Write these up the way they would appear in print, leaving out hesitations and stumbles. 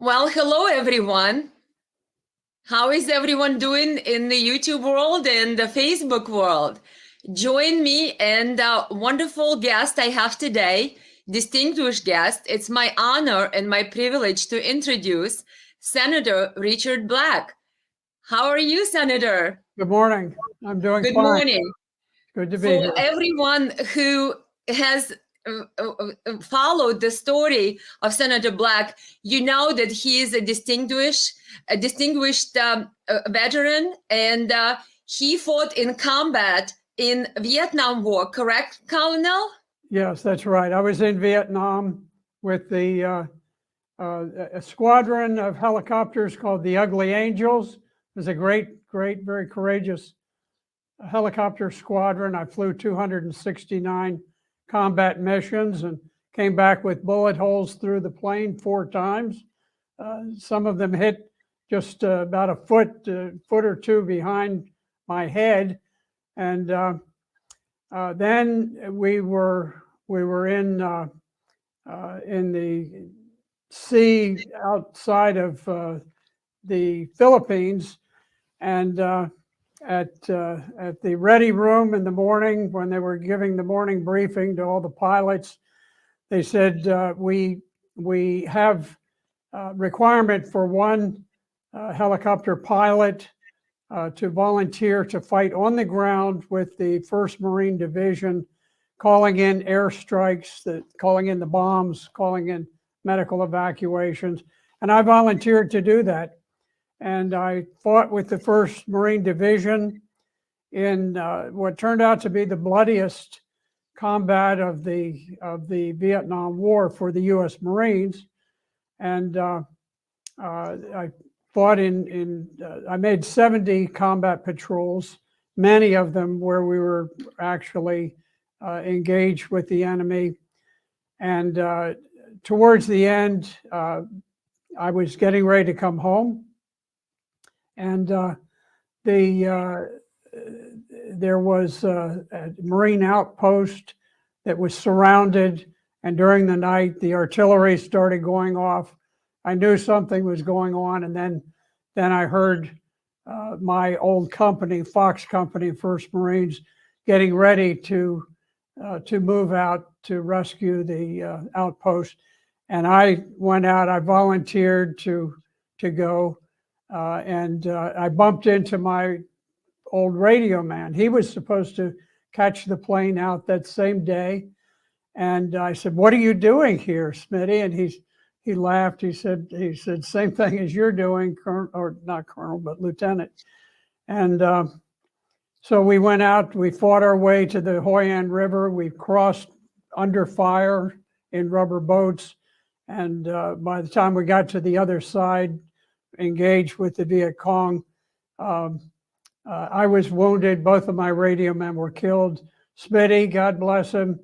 Well, hello everyone. How is everyone doing in the YouTube world and the Facebook world? Join me and a wonderful guest I have today, distinguished guest. It's my honor and my privilege to introduce Senator Richard Black. How are you, Senator? Good morning. I'm doing Good fine. morning. Good to be For here. everyone who has followed the story of Senator Black, you know that he is a distinguished veteran, and he fought in combat in Vietnam War. Correct, Colonel? Yes, that's right. I was in Vietnam with a squadron of helicopters called the Ugly Angels. It was a great, very courageous helicopter squadron. I flew 269 combat missions and came back with bullet holes through the plane 4 times. Some of them hit just about a foot or two behind my head, and then we were in the sea outside of the Philippines, and at the ready room in the morning when they were giving the morning briefing to all the pilots, they said we have requirement for one helicopter pilot to volunteer to fight on the ground with the 1st Marine Division, calling in airstrikes, calling in the bombs, calling in medical evacuations. And I volunteered to do that. And I fought with the 1st Marine Division in what turned out to be the bloodiest combat of the Vietnam War for the U.S. Marines. And I fought I made 70 combat patrols, many of them where we were actually engaged with the enemy. And towards the end, I was getting ready to come home. And there was a Marine outpost that was surrounded. And during the night, the artillery started going off. I knew something was going on, and then I heard my old company, Fox Company, 1st Marines, getting ready to move out to rescue the outpost. And I went out. I volunteered to go, and I bumped into my old radio man. He was supposed to catch the plane out that same day, and I said, "What are you doing here, Smitty?" And he laughed. He said, "Same thing as you're doing, Colonel," or not Colonel, but Lieutenant. And so we went out. We fought our way to the Hoi An River. We crossed under fire in rubber boats, and by the time we got to the other side, engaged with the Viet Cong, I was wounded. Both of my radio men were killed. Smitty, God bless him,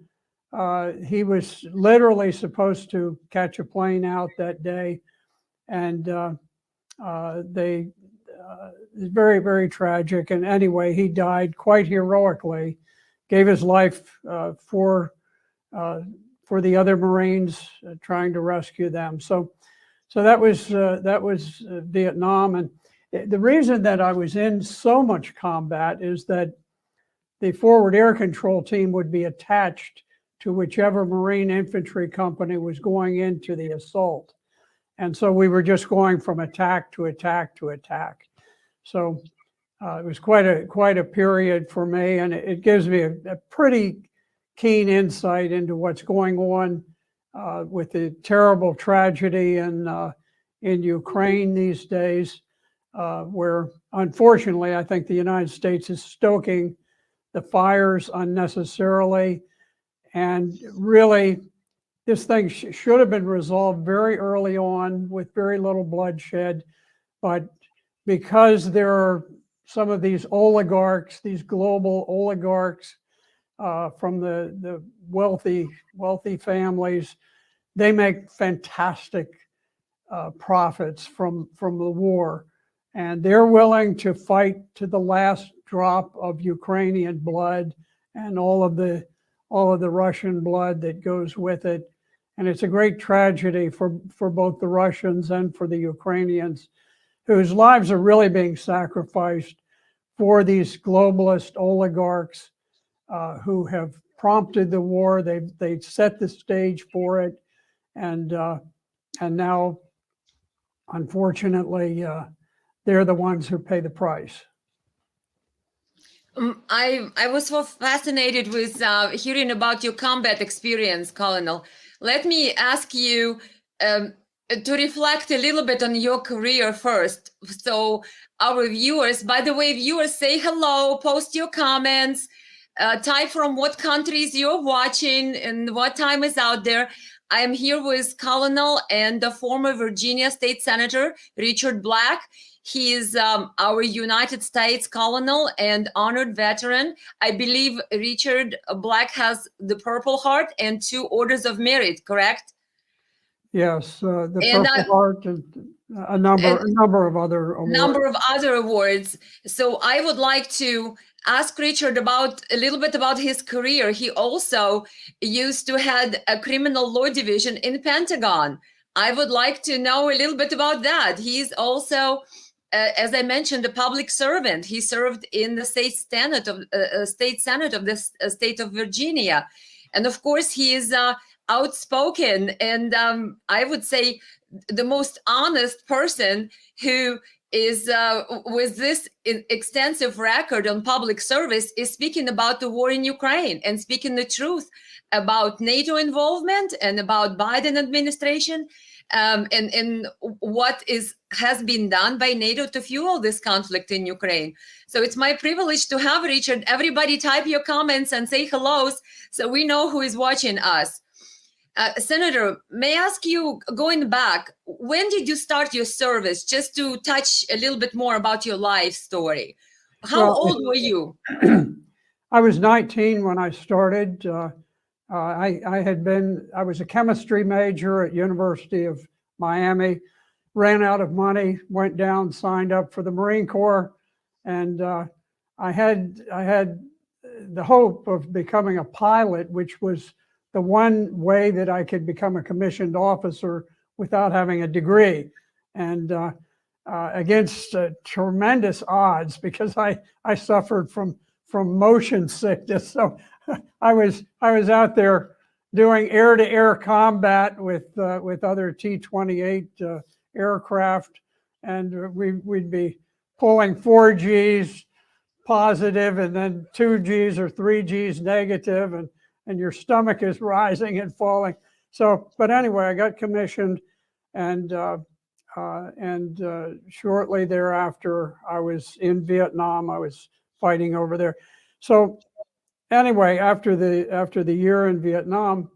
he was literally supposed to catch a plane out that day, and it's very, very tragic. And anyway, he died quite heroically, gave his life for the other Marines, trying to rescue them. So that was Vietnam. And the reason that I was in so much combat is that the forward air control team would be attached to whichever Marine infantry company was going into the assault. And so we were just going from attack to attack to attack. So it was quite a period for me, and it gives me a pretty keen insight into what's going on with the terrible tragedy in Ukraine these days, where unfortunately I think the United States is stoking the fires unnecessarily. And really, this thing should have been resolved very early on with very little bloodshed. But because there are some of these oligarchs, these global oligarchs from the wealthy families, they make fantastic profits from the war. And they're willing to fight to the last drop of Ukrainian blood and all of the Russian blood that goes with it. And it's a great tragedy for both the Russians and for the Ukrainians, whose lives are really being sacrificed for these globalist oligarchs who have prompted the war. They've set the stage for it, and now, unfortunately, they're the ones who pay the price. I was so fascinated with hearing about your combat experience, Colonel. Let me ask you to reflect a little bit on your career first. So our viewers, by the way, viewers, say hello, post your comments, type from what countries you're watching and what time is out there. I am here with Colonel and the former Virginia State Senator, Richard Black. He is our United States Colonel and honored veteran. I believe Richard Black has the Purple Heart and 2 Orders of Merit, correct? Yes, the Purple Heart and a number of other awards. So I would like to ask Richard about a little bit about his career. He also used to head a criminal law division in Pentagon. I would like to know a little bit about that. He's also, as I mentioned, a public servant. He served in the state senate of the state of Virginia, and of course he is outspoken and I would say the most honest person who is with this extensive record on public service is speaking about the war in Ukraine and speaking the truth about NATO involvement and about Biden administration and what has been done by NATO to fuel this conflict in Ukraine. So it's my privilege to have Richard. Everybody type your comments and say hellos so we know who is watching us. Senator, may I ask you, going back, when did you start your service? Just to touch a little bit more about your life story. How old were you? I was 19 when I started. I was a chemistry major at University of Miami, ran out of money, went down, signed up for the Marine Corps, and I had the hope of becoming a pilot, which was the one way that I could become a commissioned officer without having a degree. And against tremendous odds, because I suffered from motion sickness. So I was out there doing air-to-air combat with other T-28 aircraft, and we'd be pulling 4 Gs positive and then 2 Gs or 3 Gs negative, and your stomach is rising and falling. So, but anyway, I got commissioned, and shortly thereafter, I was in Vietnam. I was fighting over there. So anyway, after the year in Vietnam,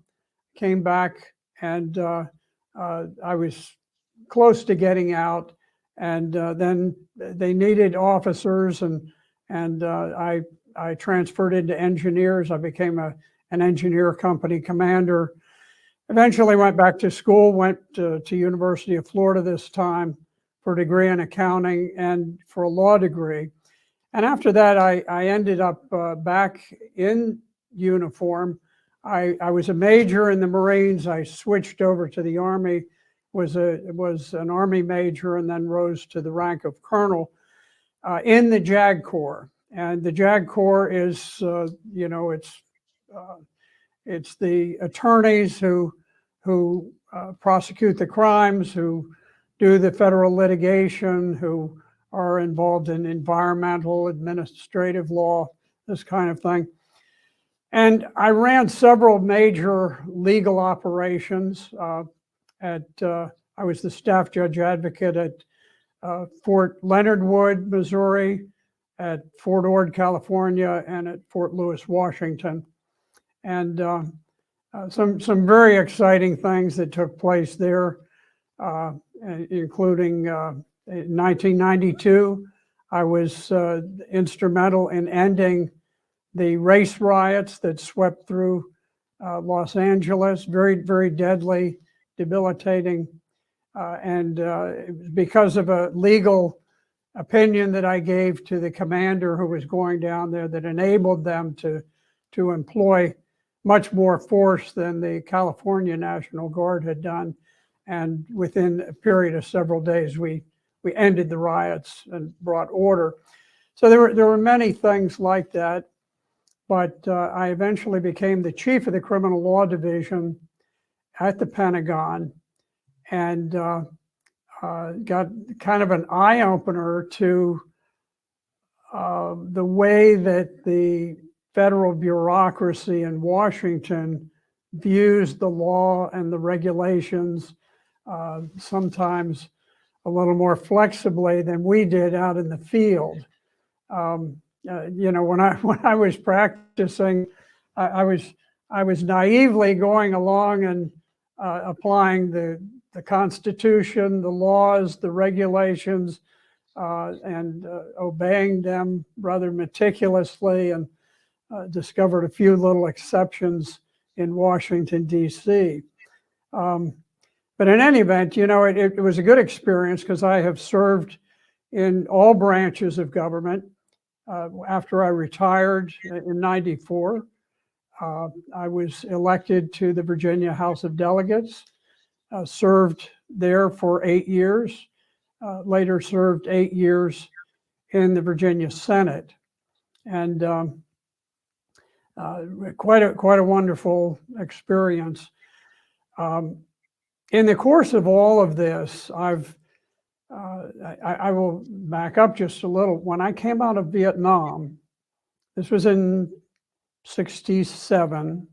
came back, and I was close to getting out, and then they needed officers, and I transferred into engineers. I became an engineer company commander. Eventually went back to school, went to University of Florida this time for a degree in accounting and for a law degree. And after that, I ended up back in uniform. I was a major in the Marines. I switched over to the Army, was an Army major, and then rose to the rank of colonel in the JAG Corps. And the JAG Corps is, it's the attorneys who prosecute the crimes, who do the federal litigation, who are involved in environmental, administrative law, this kind of thing. And I ran several major legal operations. I was the staff judge advocate at Fort Leonard Wood, Missouri, at Fort Ord, California, and at Fort Lewis, Washington. And some very exciting things that took place there, including in 1992, I was instrumental in ending the race riots that swept through Los Angeles, very, very deadly, debilitating, and because of a legal opinion that I gave to the commander who was going down there that enabled them to employ much more force than the California National Guard had done. And within a period of several days, we ended the riots and brought order. So there were many things like that. But I eventually became the chief of the criminal law division at the Pentagon, and got kind of an eye opener to the way that the federal bureaucracy in Washington views the law and the regulations, sometimes a little more flexibly than we did out in the field. You know, when I was practicing, I was naively going along and applying the Constitution, the laws, the regulations, and obeying them rather meticulously, and discovered a few little exceptions in Washington, D.C. But in any event, you know, it was a good experience because I have served in all branches of government. After I retired in '94, I was elected to the Virginia House of Delegates, served there for 8 years, later served 8 years in the Virginia Senate, and quite a wonderful experience. In the course of all of this, I will back up just a little. When I came out of Vietnam, this was in '67,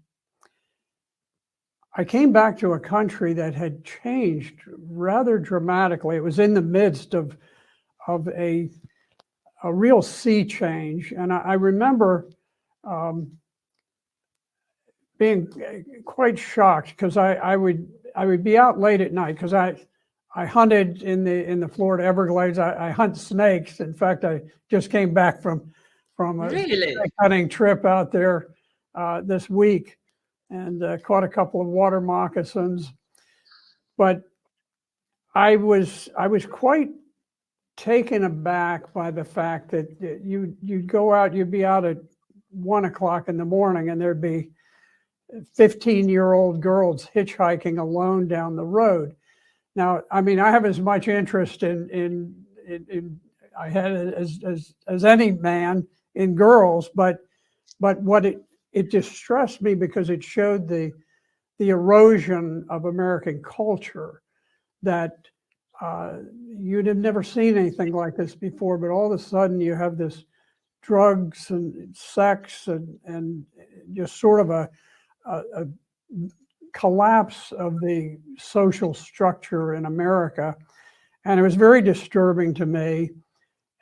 I came back to a country that had changed rather dramatically. It was in the midst of a real sea change. And I remember being quite shocked because I would be out late at night because I hunted in the Florida Everglades. I hunt snakes. In fact, I just came back from a snake hunting trip out there this week, and caught a couple of water moccasins. But I was quite taken aback by the fact that you'd go out, you'd be out at 1 o'clock in the morning, and there'd be 15-year-old girls hitchhiking alone down the road. Now, I mean, I have as much interest in I had as any man in girls, but what it distressed me because it showed the erosion of American culture, that you'd have never seen anything like this before, but all of a sudden you have this drugs and sex and just sort of a collapse of the social structure in America. And it was very disturbing to me.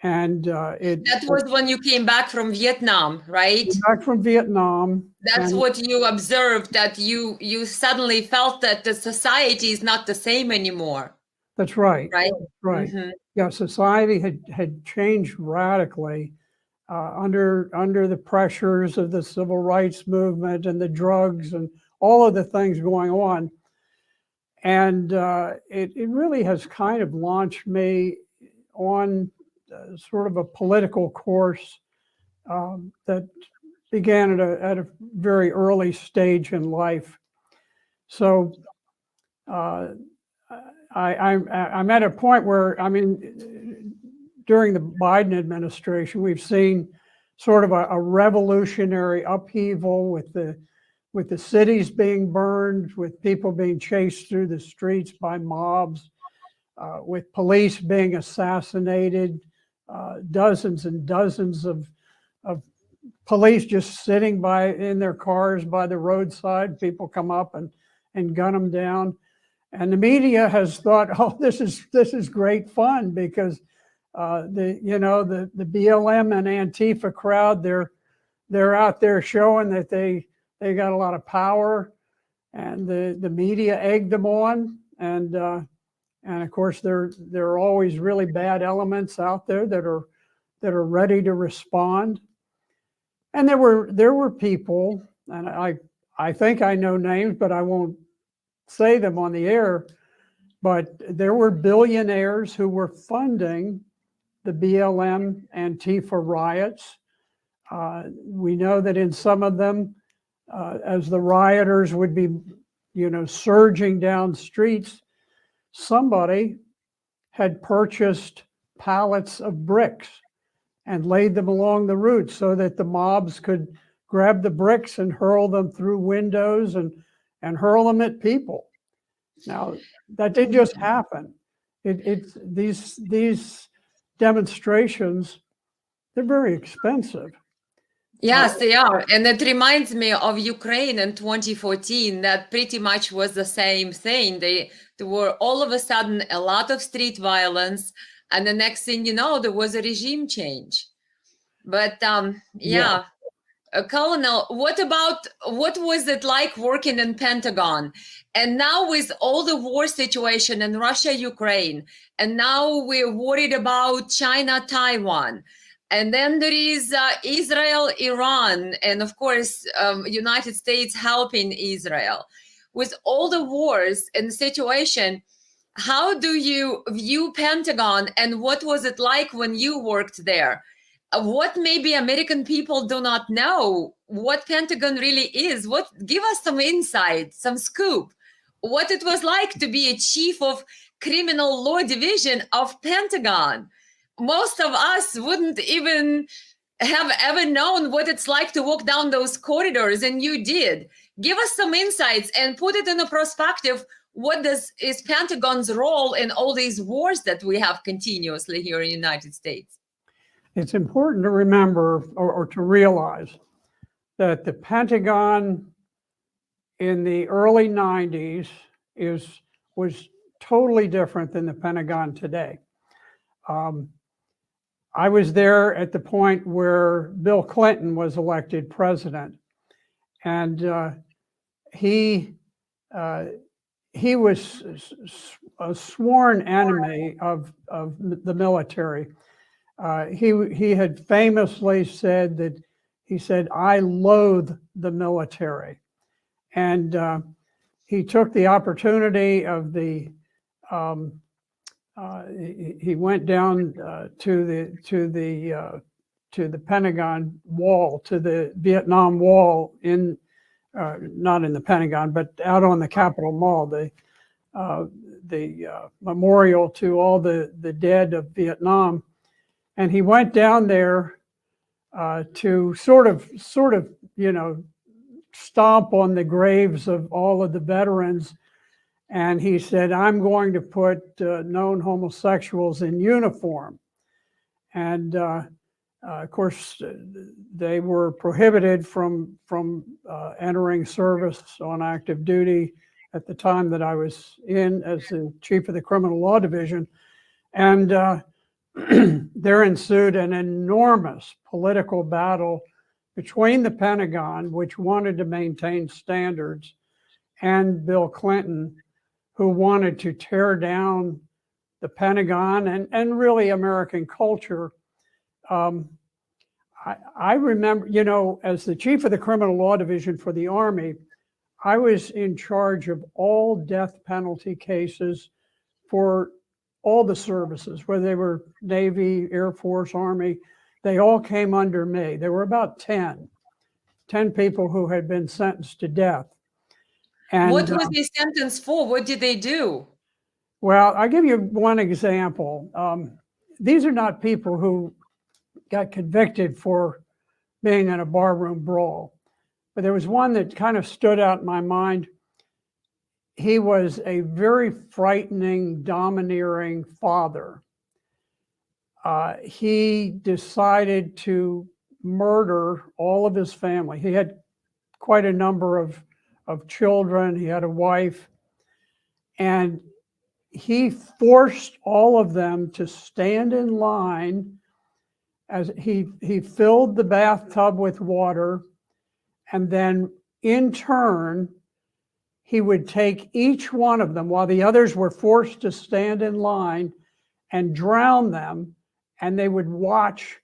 And that was when you came back from Vietnam, right? Back from Vietnam. That's what you observed, that you suddenly felt that the society is not the same anymore. That's right. Right. Right. Mm-hmm. Yeah, society had changed radically under the pressures of the civil rights movement and the drugs and all of the things going on. And it really has kind of launched me on sort of a political course that began at a very early stage in life. So I'm at a point where, I mean, during the Biden administration, we've seen sort of a revolutionary upheaval with the cities being burned, with people being chased through the streets by mobs, with police being assassinated, dozens and dozens of police just sitting in their cars by the roadside. People come up and gun them down. And the media has thought, oh, this is great fun because the BLM and Antifa crowd, they're out there showing that they got a lot of power, and the media egged them on, and of course there are always really bad elements out there that are ready to respond. And there were people, and I think I know names, but I won't say them on the air, but there were billionaires who were funding the BLM Antifa riots. We know that in some of them, as the rioters would be, surging down streets, somebody had purchased pallets of bricks and laid them along the route so that the mobs could grab the bricks and hurl them through windows and hurl them at people. Now, that didn't just happen. It's these demonstrations, they're very expensive. Yes, they are. And it reminds me of Ukraine in 2014. That pretty much was the same thing. There were all of a sudden a lot of street violence. And the next thing you know, there was a regime change. But yeah. Colonel, what was it like working in Pentagon? And now with all the war situation in Russia, Ukraine, and now we're worried about China, Taiwan. And then there is Israel, Iran, and of course, United States helping Israel. With all the wars and the situation, how do you view Pentagon and what was it like when you worked there? What maybe American people do not know, what Pentagon really is. Give us some insight, some scoop, what it was like to be a chief of criminal law division of Pentagon. Most of us wouldn't even have ever known what it's like to walk down those corridors, and you did. Give us some insights and put it in a perspective. What is Pentagon's role in all these wars that we have continuously here in the United States? It's important to remember or to realize that the Pentagon in the early 90s was totally different than the Pentagon today. I was there at the point where Bill Clinton was elected president, and he was a sworn enemy of the military. He had famously said that I loathe the military, and he took the opportunity of the he went down to the Pentagon wall, to the Vietnam Wall, in not in the Pentagon but out on the Capitol Mall, the memorial to all the dead of Vietnam. And he went down there to sort of, stomp on the graves of all of the veterans. And he said, I'm going to put known homosexuals in uniform. And of course, they were prohibited from entering service on active duty at the time that I was in as the chief of the criminal law division. And there ensued an enormous political battle between the Pentagon, which wanted to maintain standards, and Bill Clinton, who wanted to tear down the Pentagon and really American culture. I remember, as the chief of the criminal law division for the Army, I was in charge of all death penalty cases for all the services, whether they were Navy, Air Force, Army. They all came under me. There were about 10 people who had been sentenced to death. And what was the sentence for? What did they do? Well, I'll give you one example. These are not people who got convicted for being in a barroom brawl, but there was one that kind of stood out in my mind. He was a very frightening, domineering father. He decided to murder all of his family. He had quite a number of children. He had a wife, and he forced all of them to stand in line as he filled the bathtub with water, and then in turn, he would take each one of them while the others were forced to stand in line and drown them. And they would watch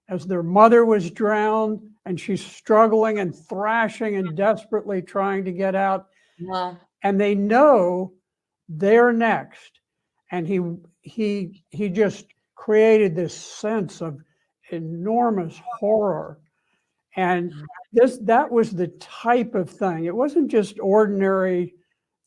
as their mother was drowned and she's struggling and thrashing and desperately trying to get out. Wow. And they know they're next. And he just created this sense of enormous horror. And that was the type of thing. It wasn't just ordinary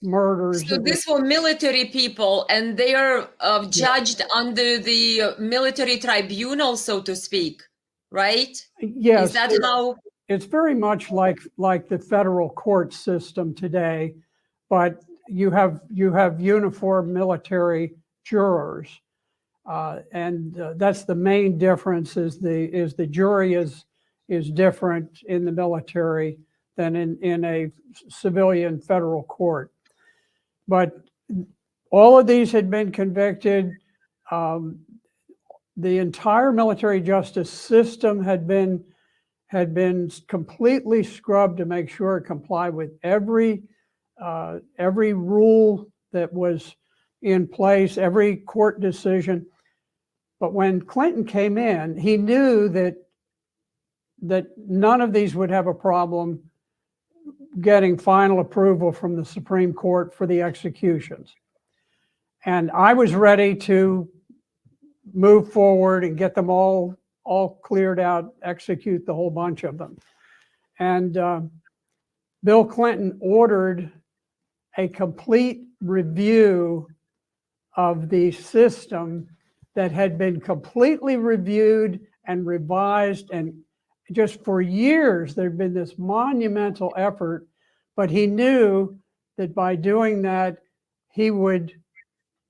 murders. So these were military people, and they are judged under the military tribunal, so to speak, right? Yes. Is that how? It's very much like the federal court system today, but you have uniform military jurors, and that's the main difference. Is the jury is different in the military than in a civilian federal court. But all of these had been convicted. The entire military justice system had been completely scrubbed to make sure it complied with every rule that was in place, every court decision. But when Clinton came in, he knew that none of these would have a problem getting final approval from the Supreme Court for the executions. And I was ready to move forward and get them all cleared out, execute the whole bunch of them. And Bill Clinton ordered a complete review of the system that had been completely reviewed and revised, and just for years there'd been this monumental effort, but he knew that by doing that he would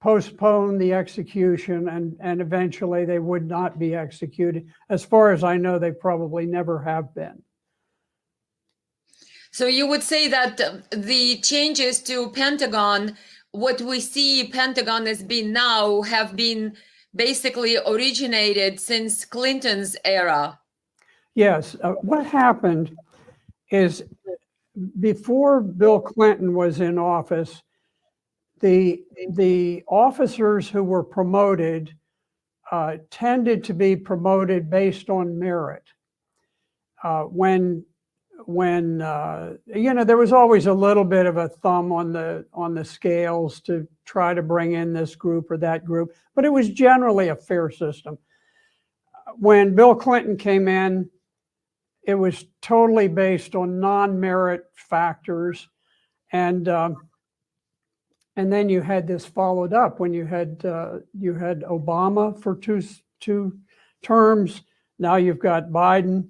postpone the execution, and eventually they would not be executed. As far as I know, they probably never have been. So you would say that the changes to Pentagon, what we see Pentagon as being now, have been basically originated since Clinton's era. Yes. What happened is, before Bill Clinton was in office, the officers who were promoted tended to be promoted based on merit. When there was always a little bit of a thumb on the scales to try to bring in this group or that group, but it was generally a fair system. When Bill Clinton came in, it was totally based on non-merit factors, and then you had this followed up when you had Obama for two terms. Now you've got Biden.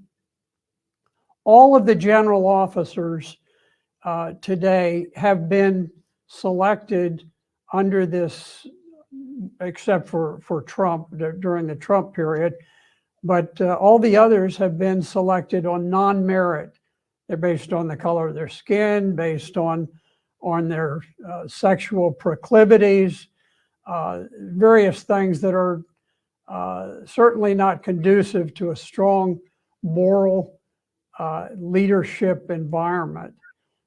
All of the general officers today have been selected under this, except for Trump during the Trump period. But all the others have been selected on non-merit. They're based on the color of their skin, based on their sexual proclivities, various things that are certainly not conducive to a strong moral leadership environment.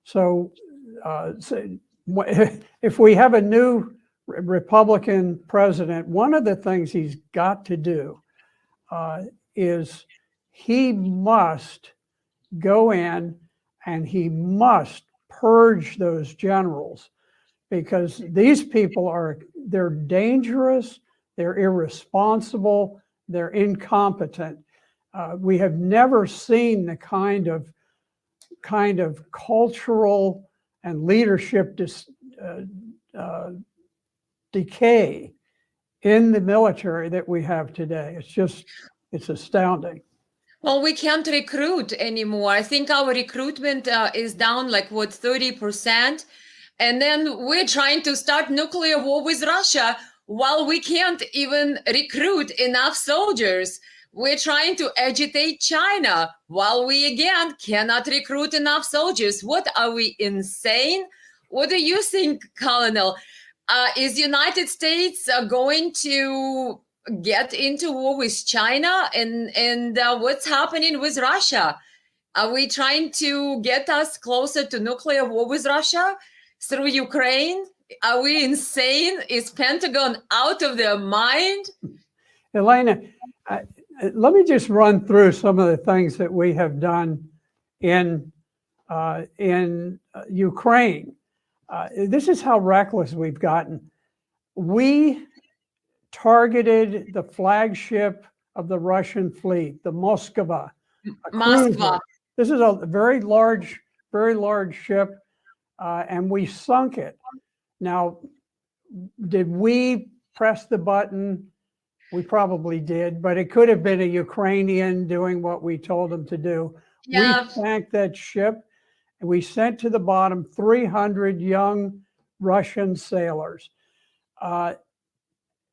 So if we have a new Republican president, one of the things he's got to do is he must go in and he must purge those generals, because these people they're dangerous, they're irresponsible, they're incompetent. We have never seen the kind of cultural and leadership decay in the military that we have today. It's astounding. Well, we can't recruit anymore. I think our recruitment is down like 30%. And then we're trying to start nuclear war with Russia while we can't even recruit enough soldiers. We're trying to agitate China while we again cannot recruit enough soldiers. What, are we insane? What do you think, Colonel? Is the United States going to get into war with China, and what's happening with Russia? Are we trying to get us closer to nuclear war with Russia through Ukraine? Are we insane? Is Pentagon out of their mind? Elena, let me just run through some of the things that we have done in Ukraine. This is how reckless we've gotten. We targeted the flagship of the Russian fleet, the Moskva, a Moskva. cruiser. This is a very large ship, and we sunk it. Now, did we press the button? We probably did, but it could have been a Ukrainian doing what we told them to do. Yeah. We sank that ship, and we sent to the bottom 300 young Russian sailors.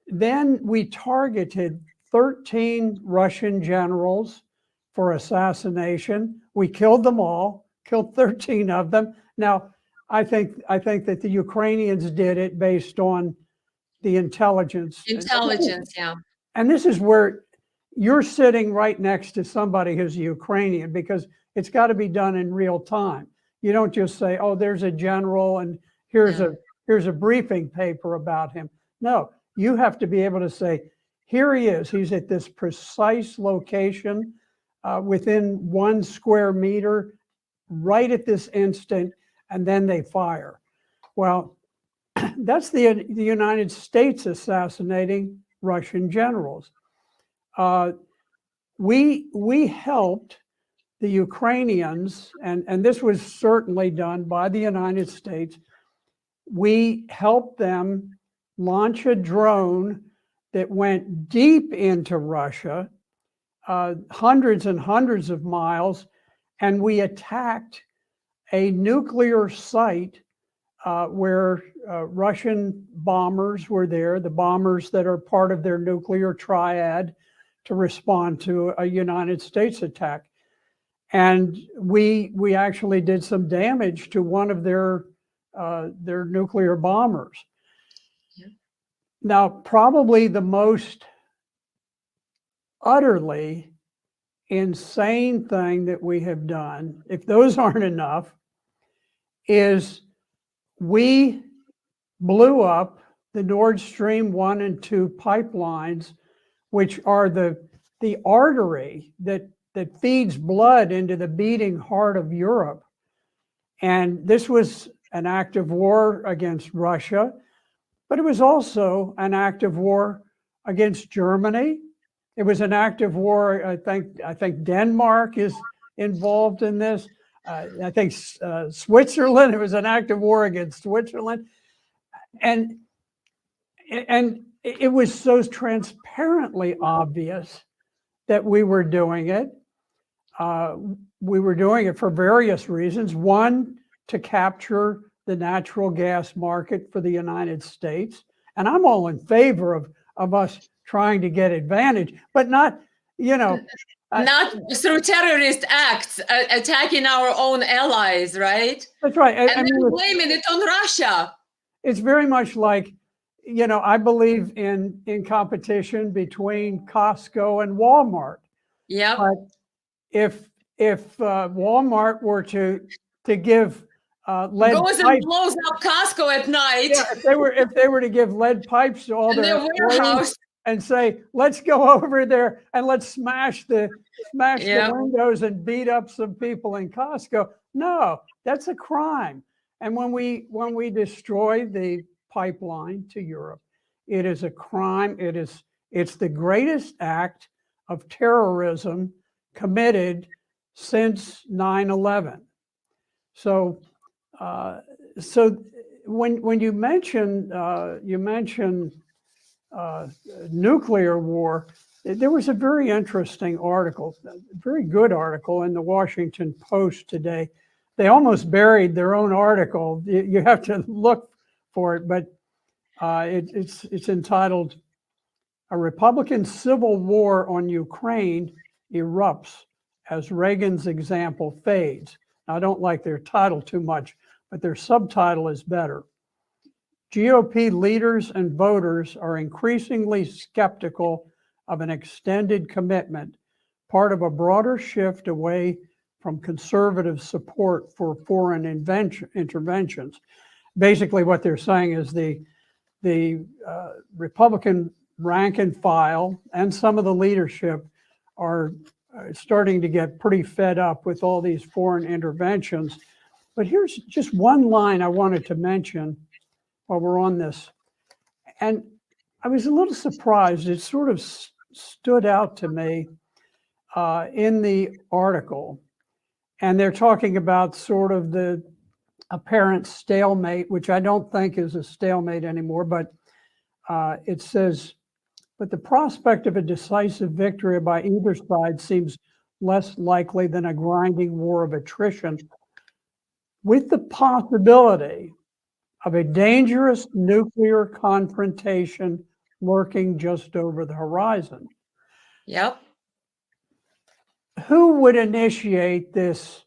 Then we targeted 13 Russian generals for assassination. We killed them all, killed 13 of them. Now, I think that the Ukrainians did it based on the intelligence. Intelligence, yeah. And this is where you're sitting right next to somebody who's Ukrainian, because it's got to be done in real time. You don't just say, "Oh, there's a general and here's a briefing paper about him." No, you have to be able to say, "Here he is. He's at this precise location within 1 square meter, right at this instant," and then they fire. Well, that's the United States assassinating Russian generals. We helped the Ukrainians, and this was certainly done by the United States. We helped them launch a drone that went deep into Russia, hundreds and hundreds of miles, and we attacked a nuclear site where Russian bombers were there, the bombers that are part of their nuclear triad to respond to a United States attack. And we actually did some damage to one of their nuclear bombers. Yeah. Now, probably the most utterly insane thing that we have done, if those aren't enough, is we blew up the Nord Stream 1 and 2 pipelines, which are the artery that feeds blood into the beating heart of Europe. And this was an act of war against Russia, but it was also an act of war against Germany. It was an act of war. I think Denmark is involved in this. I think Switzerland, it was an act of war against Switzerland. And it was so transparently obvious that we were doing it. We were doing it for various reasons. One, to capture the natural gas market for the United States. And I'm all in favor of us trying to get advantage, but not, not through terrorist acts, attacking our own allies, right? That's right. And then blaming it on Russia. It's very much like, I believe in competition between Costco and Walmart. Yeah. But if Walmart were to give lead goes and blows up Costco at night. Yeah, if they were to give lead pipes to all their warehouse and say, "Let's go over there and let's smash the windows and beat up some people in Costco." No, that's a crime. And when we destroy the pipeline to Europe, it is a crime. It's the greatest act of terrorism committed since 9/11. So when you mention nuclear war, there was a very interesting article, a very good article in the Washington Post today. They almost buried their own article. You have to look for it, but it's entitled "A Republican Civil War on Ukraine Erupts as Reagan's Example Fades." I don't like their title too much, but their subtitle is better. GOP leaders and voters are increasingly skeptical of an extended commitment, part of a broader shift away from conservative support for foreign interventions. Basically, what they're saying is the Republican rank and file and some of the leadership are starting to get pretty fed up with all these foreign interventions. But here's just one line I wanted to mention while we're on this. And I was a little surprised. It sort of stood out to me. in the article, and they're talking about sort of the apparent stalemate, which I don't think is a stalemate anymore, but it says, but the prospect of a decisive victory by either side seems less likely than a grinding war of attrition, with the possibility of a dangerous nuclear confrontation lurking just over the horizon. Yep. Who would initiate this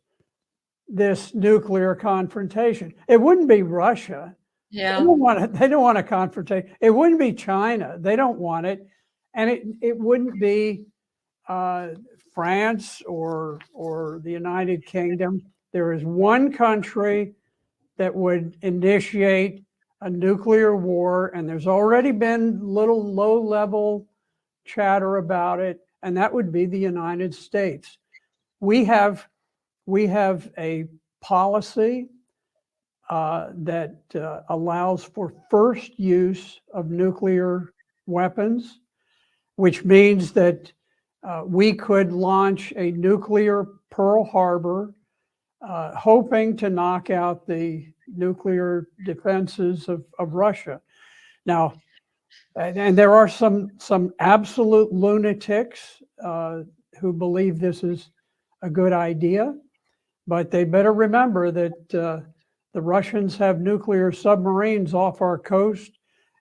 nuclear confrontation? It wouldn't be Russia. Yeah. They don't want it. They don't want a confrontation. It wouldn't be China. They don't want it, and it wouldn't be France or the United Kingdom. There is one country that would initiate a nuclear war, and there's already been little low-level chatter about it, and that would be the United States. We have a policy that allows for first use of nuclear weapons, which means that we could launch a nuclear Pearl Harbor, hoping to knock out the nuclear defenses of Russia. Now, and there are some absolute lunatics who believe this is a good idea, but they better remember that the Russians have nuclear submarines off our coast,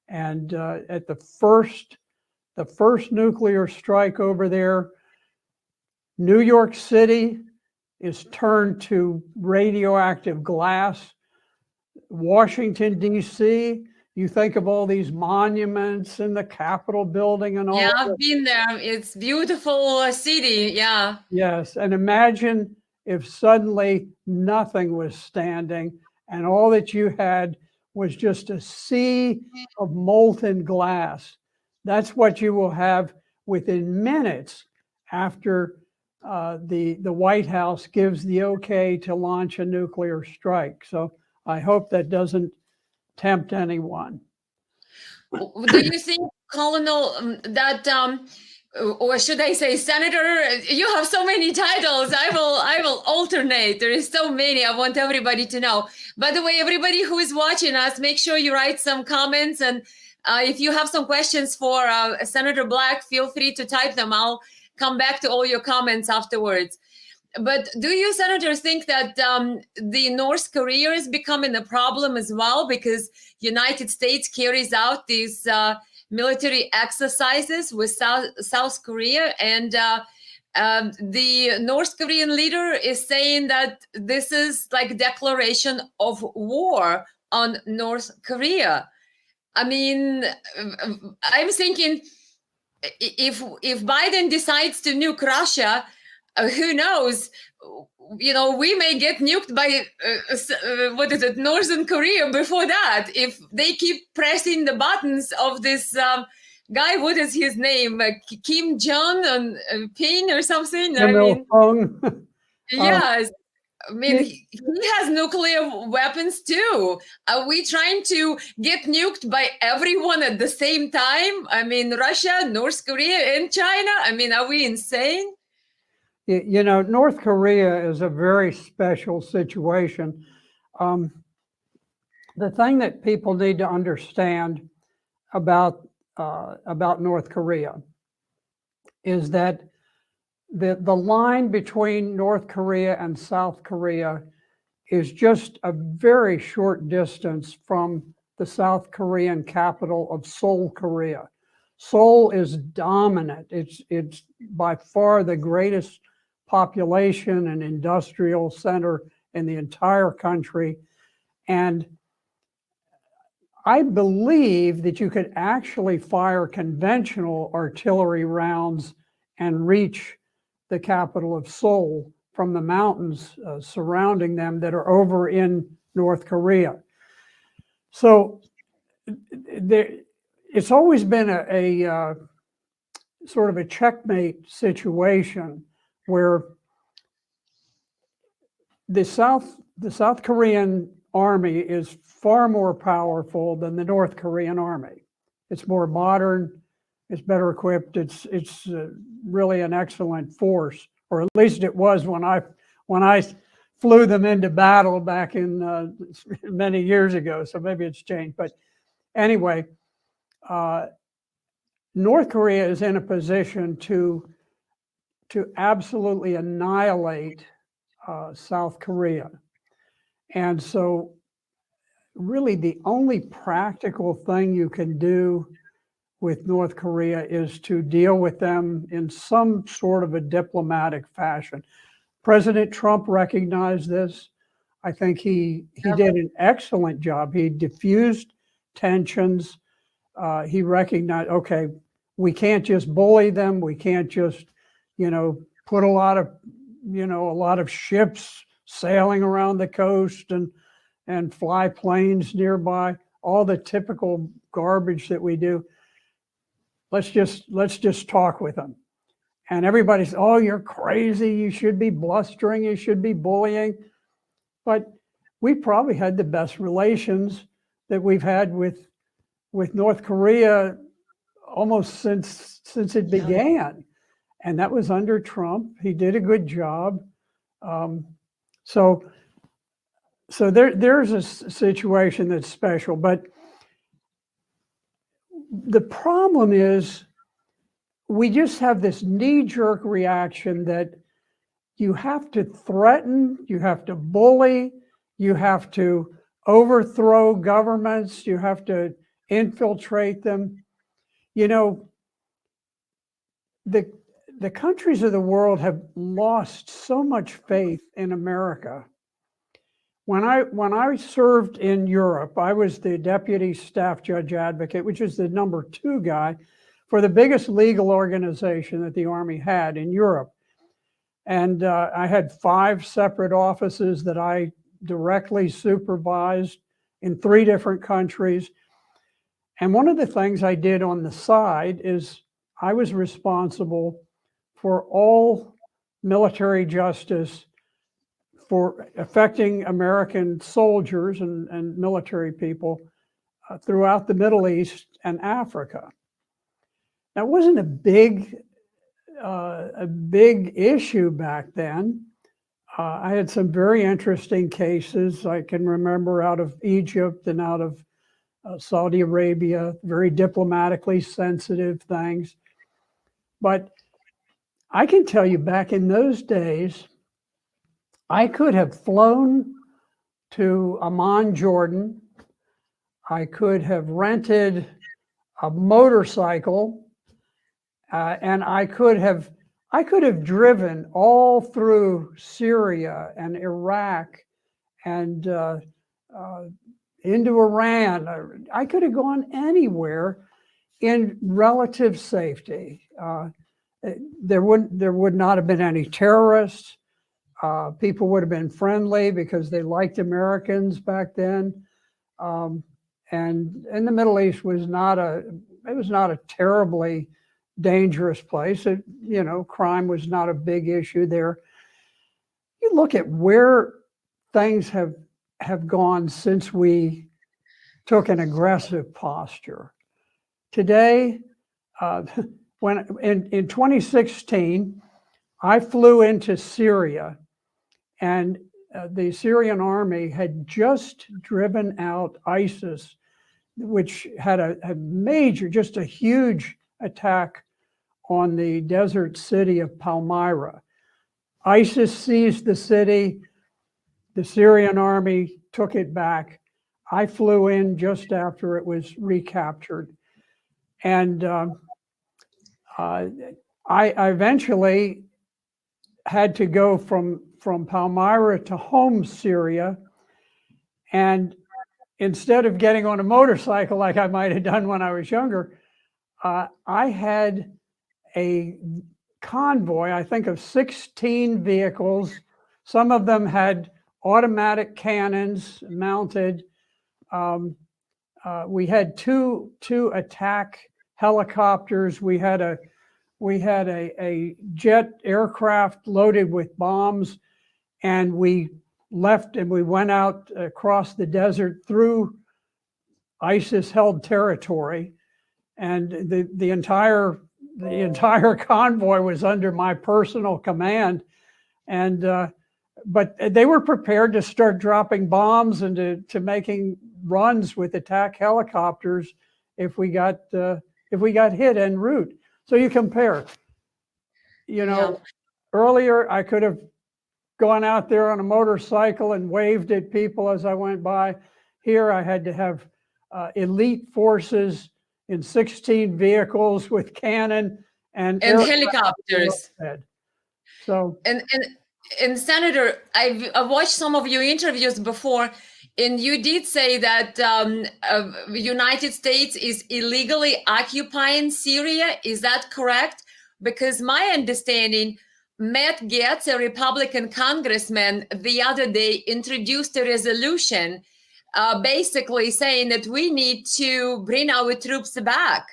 and at the first nuclear strike over there, New York City is turned to radioactive glass. Washington, D.C., you think of all these monuments in the Capitol building and all. Yeah, I've been there. It's beautiful city. Yeah. Yes, and imagine if suddenly nothing was standing and all that you had was just a sea of molten glass. That's what you will have within minutes after the White House gives the okay to launch a nuclear strike. So I hope that doesn't tempt anyone. Do you think, Colonel, that or should I say, Senator? You have so many titles. I will alternate. There is so many. I want everybody to know. By the way, everybody who is watching us, make sure you write some comments, and if you have some questions for Senator Black, feel free to type them. I'll come back to all your comments afterwards. But do you, Senator, think that the North Korea is becoming a problem as well, because United States carries out these military exercises with South Korea, and the North Korean leader is saying that this is like a declaration of war on North Korea? I mean, I'm thinking if Biden decides to nuke Russia, who knows? You know, we may get nuked by what is it, Northern Korea before that, if they keep pressing the buttons of this guy. What is his name? Kim Jong Ping or something? Yes. I mean, he has nuclear weapons too. Are we trying to get nuked by everyone at the same time? I mean, Russia, North Korea, and China? I mean, are we insane? You know, North Korea is a very special situation. The thing that people need to understand about North Korea is that the line between North Korea and South Korea is just a very short distance from the South Korean capital of Seoul, Korea. Seoul is dominant. It's by far the greatest population and industrial center in the entire country. And I believe that you could actually fire conventional artillery rounds and reach the capital of Seoul from the mountains surrounding them that are over in North Korea. So it's always been a sort of a checkmate situation where the South Korean army is far more powerful than the North Korean army. It's more modern, It's better equipped. It's really an excellent force, or at least it was when I flew them into battle back in many years ago. So maybe it's changed. But anyway, North Korea is in a position to absolutely annihilate South Korea. And so really the only practical thing you can do with North Korea is to deal with them in some sort of a diplomatic fashion. President Trump recognized this. I think he did an excellent job. He diffused tensions. He recognized, okay, we can't just bully them. We can't just, put a lot of ships sailing around the coast and fly planes nearby, all the typical garbage that we do. Let's just talk with them. And everybody's, oh, you're crazy. You should be blustering. You should be bullying. But we probably had the best relations that we've had with North Korea almost since it began. And that was under Trump. He did a good job. So there's a situation that's special. But the problem is we just have this knee-jerk reaction that you have to threaten, you have to bully, you have to overthrow governments, you have to infiltrate them. The countries of the world have lost so much faith in America. When I served in Europe, I was the deputy staff judge advocate, which is the number 2 guy for the biggest legal organization that the Army had in Europe. And I had 5 separate offices that I directly supervised in 3 different countries. And one of the things I did on the side is I was responsible for all military justice for affecting American soldiers and military people throughout the Middle East and Africa. Now, it wasn't a big issue back then. I had some very interesting cases I can remember out of Egypt and out of Saudi Arabia, very diplomatically sensitive things. But I can tell you back in those days, I could have flown to Amman, Jordan. I could have rented a motorcycle, and I could have driven all through Syria and Iraq and into Iran. I could have gone anywhere in relative safety. There would not have been any terrorists. People would have been friendly because they liked Americans back then. And the Middle East was not a terribly dangerous place. Crime was not a big issue there. You look at where things have gone since we took an aggressive posture. Today, when in 2016, I flew into Syria, and the Syrian army had just driven out ISIS, which had a major, just a huge attack on the desert city of Palmyra. ISIS seized the city. The Syrian army took it back. I flew in just after it was recaptured. And I eventually had to go from Palmyra to Homs, Syria. And instead of getting on a motorcycle like I might have done when I was younger, I had a convoy, I think of 16 vehicles. Some of them had automatic cannons mounted. We had two attack helicopters. We had a jet aircraft loaded with bombs, and we left and we went out across the desert through ISIS-held territory. and the entire convoy was under my personal command, and but they were prepared to start dropping bombs and to making runs with attack helicopters if we got hit en route. So you compare, earlier I could have gone out there on a motorcycle and waved at people as I went by. Here I had to have elite forces in 16 vehicles with cannon and helicopters. So and Senator, I've watched some of your interviews before, and you did say that United States is illegally occupying Syria. Is that correct? Because my understanding, Matt Gaetz, a Republican congressman, the other day introduced a resolution basically saying that we need to bring our troops back.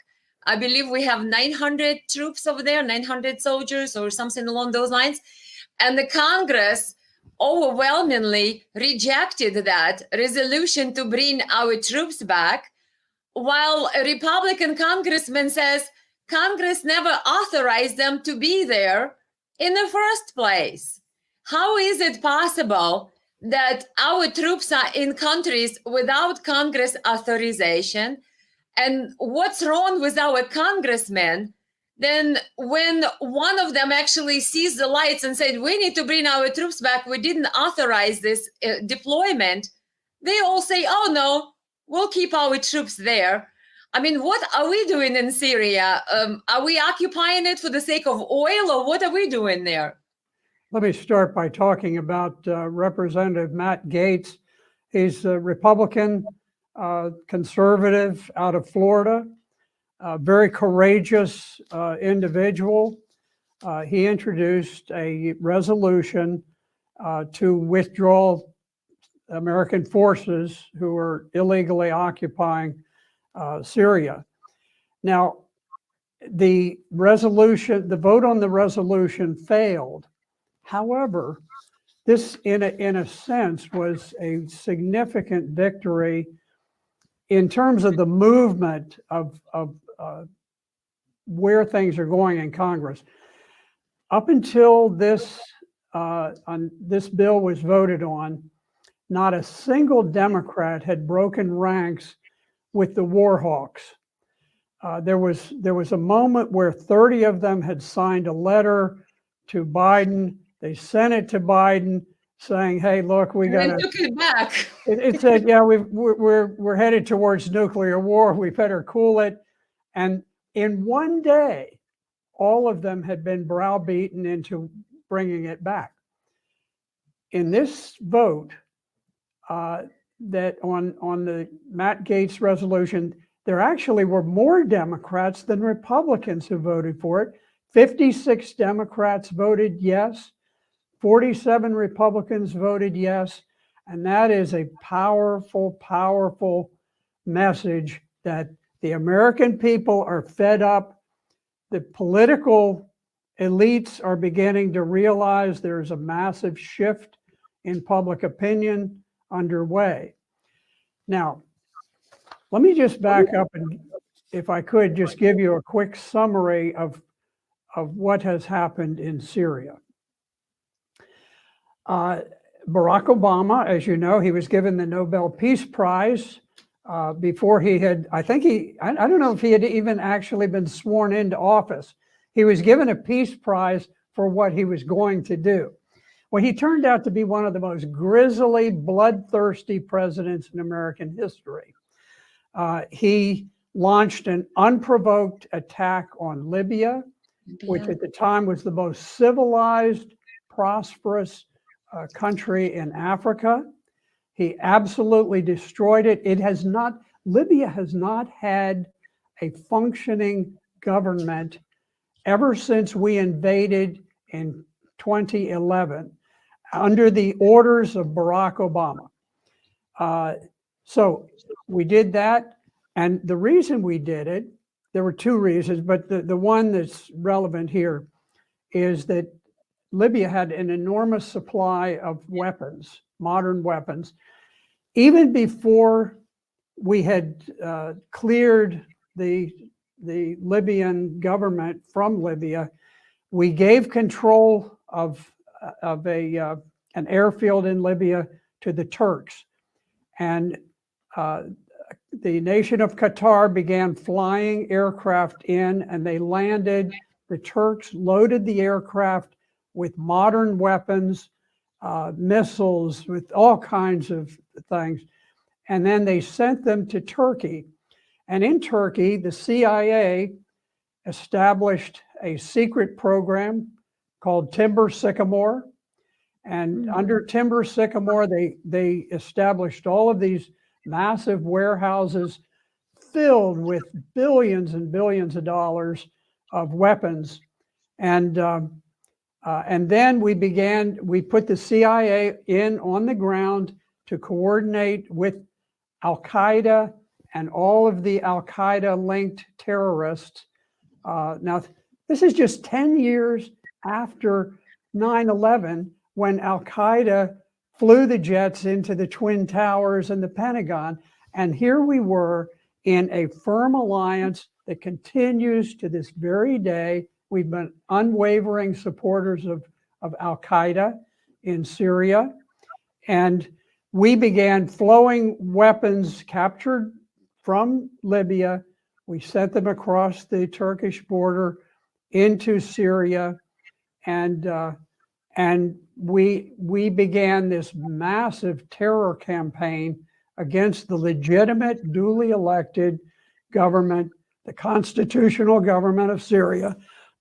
I believe we have 900 troops over there, 900 soldiers or something along those lines. And the Congress overwhelmingly rejected that resolution to bring our troops back, while a Republican congressman says Congress never authorized them to be there in the first place. How is it possible that our troops are in countries without Congress authorization? And what's wrong with our congressmen? Then when one of them actually sees the lights and said, we need to bring our troops back, we didn't authorize this deployment, they all say, oh no, we'll keep our troops there. I mean, what are we doing in Syria? Are we occupying it for the sake of oil, or what are we doing there? Let me start by talking about Representative Matt Gaetz. He's a Republican, conservative out of Florida. Very courageous individual. He introduced a resolution to withdraw American forces who are illegally occupying Syria. Now, the vote on the resolution failed. However, this, in a sense, was a significant victory in terms of the movement of where things are going in Congress. Up until this bill was voted on, not a single Democrat had broken ranks with the war hawks. There was a moment where 30 of them had signed a letter to Biden. They sent it to Biden saying, "Hey, look, we got to." Took it back. It said, "Yeah, we're headed towards nuclear war. We better cool it." And in one day, all of them had been browbeaten into bringing it back. In this vote, that on the Matt Gaetz resolution, there actually were more Democrats than Republicans who voted for it. 56 Democrats voted yes, 47 Republicans voted yes, and that is a powerful, powerful message that the American people are fed up. The political elites are beginning to realize there's a massive shift in public opinion underway. Now, let me just back up and, if I could, just give you a quick summary of what has happened in Syria. Barack Obama, as you know, he was given the Nobel Peace Prize before he had, I don't know if he had even actually been sworn into office. He was given a peace prize for what he was going to do. Well, he turned out to be one of the most grisly, bloodthirsty presidents in American history. He launched an unprovoked attack on Libya, which at the time was the most civilized, prosperous country in Africa. He absolutely destroyed it. Libya has not had a functioning government ever since we invaded in 2011 under the orders of Barack Obama. So we did that. And the reason we did it, there were two reasons, but the one that's relevant here is that Libya had an enormous supply of weapons, modern weapons. Even before we had cleared the the Libyan government from Libya. We gave control of an airfield in Libya to the Turks, and the nation of Qatar began flying aircraft in, and they landed. The Turks loaded the aircraft with modern weapons, missiles, with all kinds of things. And then they sent them to Turkey. And in Turkey, the CIA established a secret program called Timber Sycamore. And under Timber Sycamore, they established all of these massive warehouses filled with billions and billions of dollars of weapons. And then we put the CIA in on the ground to coordinate with Al-Qaeda and all of the Al-Qaeda linked terrorists. Now, this is just 10 years after 9/11, when Al-Qaeda flew the jets into the Twin Towers and the Pentagon. And here we were in a firm alliance that continues to this very day. We've been unwavering supporters of Al-Qaeda in Syria. And we began flowing weapons captured from Libya. We sent them across the Turkish border into Syria. And we began this massive terror campaign against the legitimate, duly elected government, the constitutional government of Syria.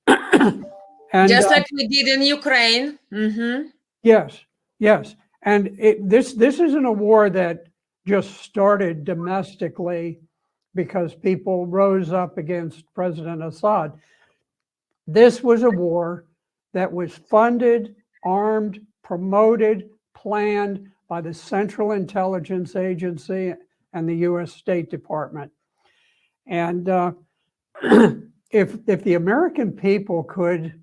And just like we did in Ukraine. Mm-hmm. Yes, yes. And this isn't a war that just started domestically because people rose up against President Assad. This was a war that was funded, armed, promoted, planned by the Central Intelligence Agency and the U.S. State Department. And if the American people could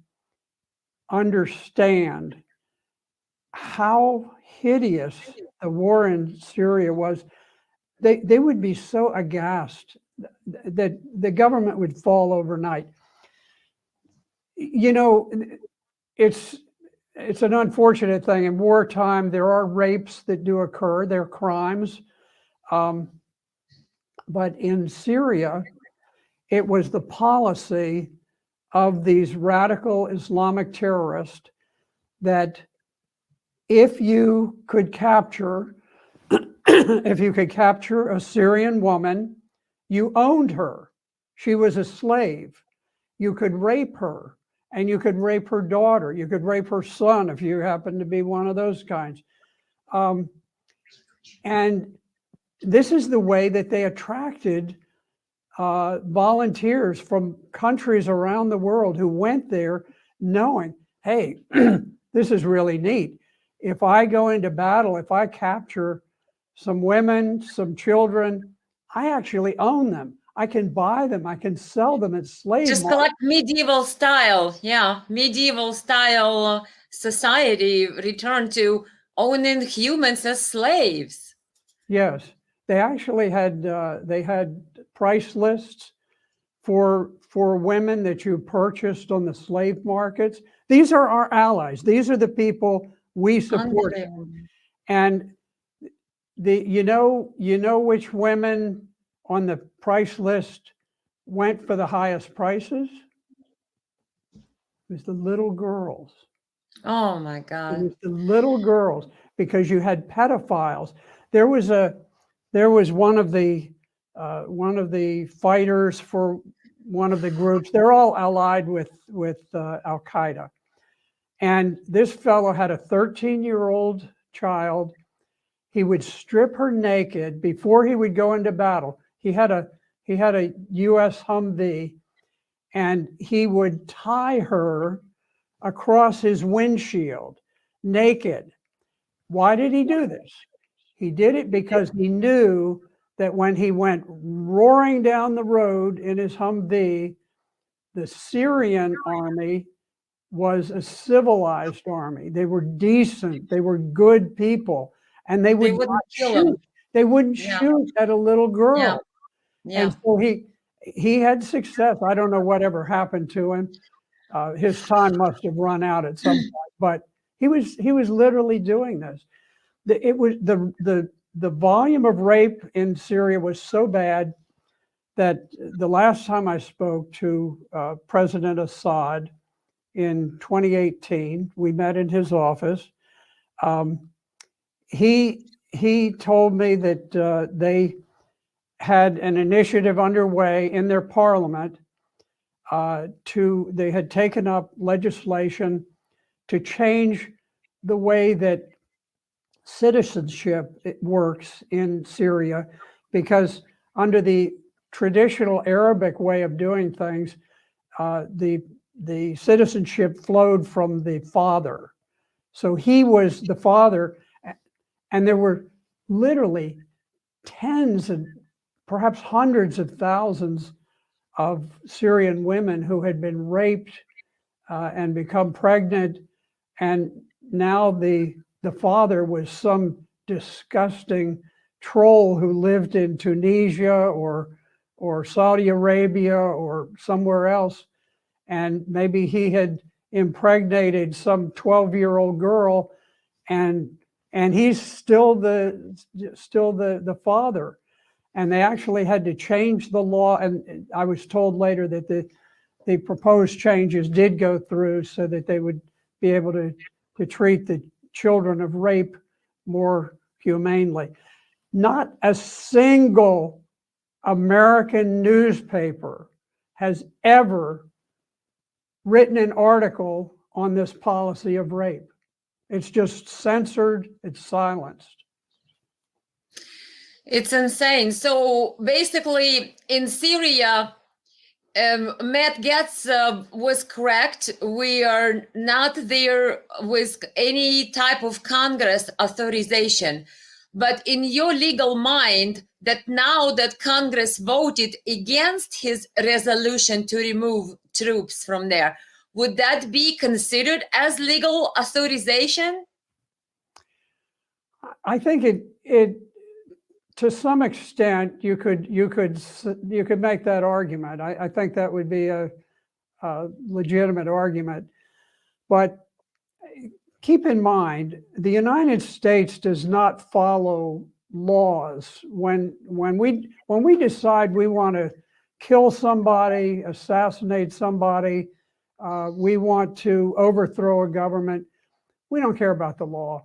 understand how hideous the war in Syria was, they would be so aghast that the government would fall overnight. You know, it's an unfortunate thing. In wartime, there are rapes that do occur. They're crimes. But in Syria, it was the policy of these radical Islamic terrorists that if you could capture a Syrian woman, you owned her. She was a slave. You could rape her, and you could rape her daughter. You could rape her son if you happen to be one of those kinds. And this is the way that they attracted volunteers from countries around the world who went there knowing, hey, this is really neat. If I go into battle, if I capture some women, some children, I actually own them. I can buy them. I can sell them as slaves. Just like medieval style. Yeah, medieval style society returned to owning humans as slaves. Yes, they actually had price lists for women that you purchased on the slave markets. These are our allies. These are the people we support. And you know which women on the price list went for the highest prices? It was the little girls. Oh my God. It was the little girls, because you had pedophiles. There was one of the fighters for one of the groups. They're all allied with Al-Qaeda. And this fellow had a 13-year-old child. He would strip her naked before he would go into battle. He had a U.S. Humvee, and he would tie her across his windshield naked. Why did he do this? He did it because he knew that when he went roaring down the road in his Humvee, the Syrian army was a civilized army. They were decent. They were good people. And they would not shoot. They wouldn't shoot at a little girl. Yeah. And so he had success. I don't know whatever happened to him. His time must have run out at some point, but he was literally doing this. The volume of rape in Syria was so bad that the last time I spoke to President Assad in 2018, we met in his office. He told me that they had an initiative underway in their parliament. They had taken up legislation to change the way that citizenship works in Syria, because under the traditional Arabic way of doing things, the citizenship flowed from the father. So he was the father, and there were literally tens and perhaps hundreds of thousands of Syrian women who had been raped and become pregnant, and now the father was some disgusting troll who lived in Tunisia or Saudi Arabia or somewhere else, and maybe he had impregnated some 12-year-old girl, and he's still the father. And they actually had to change the law, and I was told later that the proposed changes did go through so that they would be able to treat the children of rape more humanely. Not a single American newspaper has ever written an article on this policy of rape. It's just censored, it's silenced. It's insane. So basically, in Syria, Matt Getz was correct. We are not there with any type of Congress authorization. But in your legal mind, that now that Congress voted against his resolution to remove troops from there, would that be considered as legal authorization? I think it to some extent you could make that argument. I think that would be a legitimate argument, but keep in mind the United States does not follow laws. When we decide we want to kill somebody, assassinate somebody, we want to overthrow a government, we don't care about the law.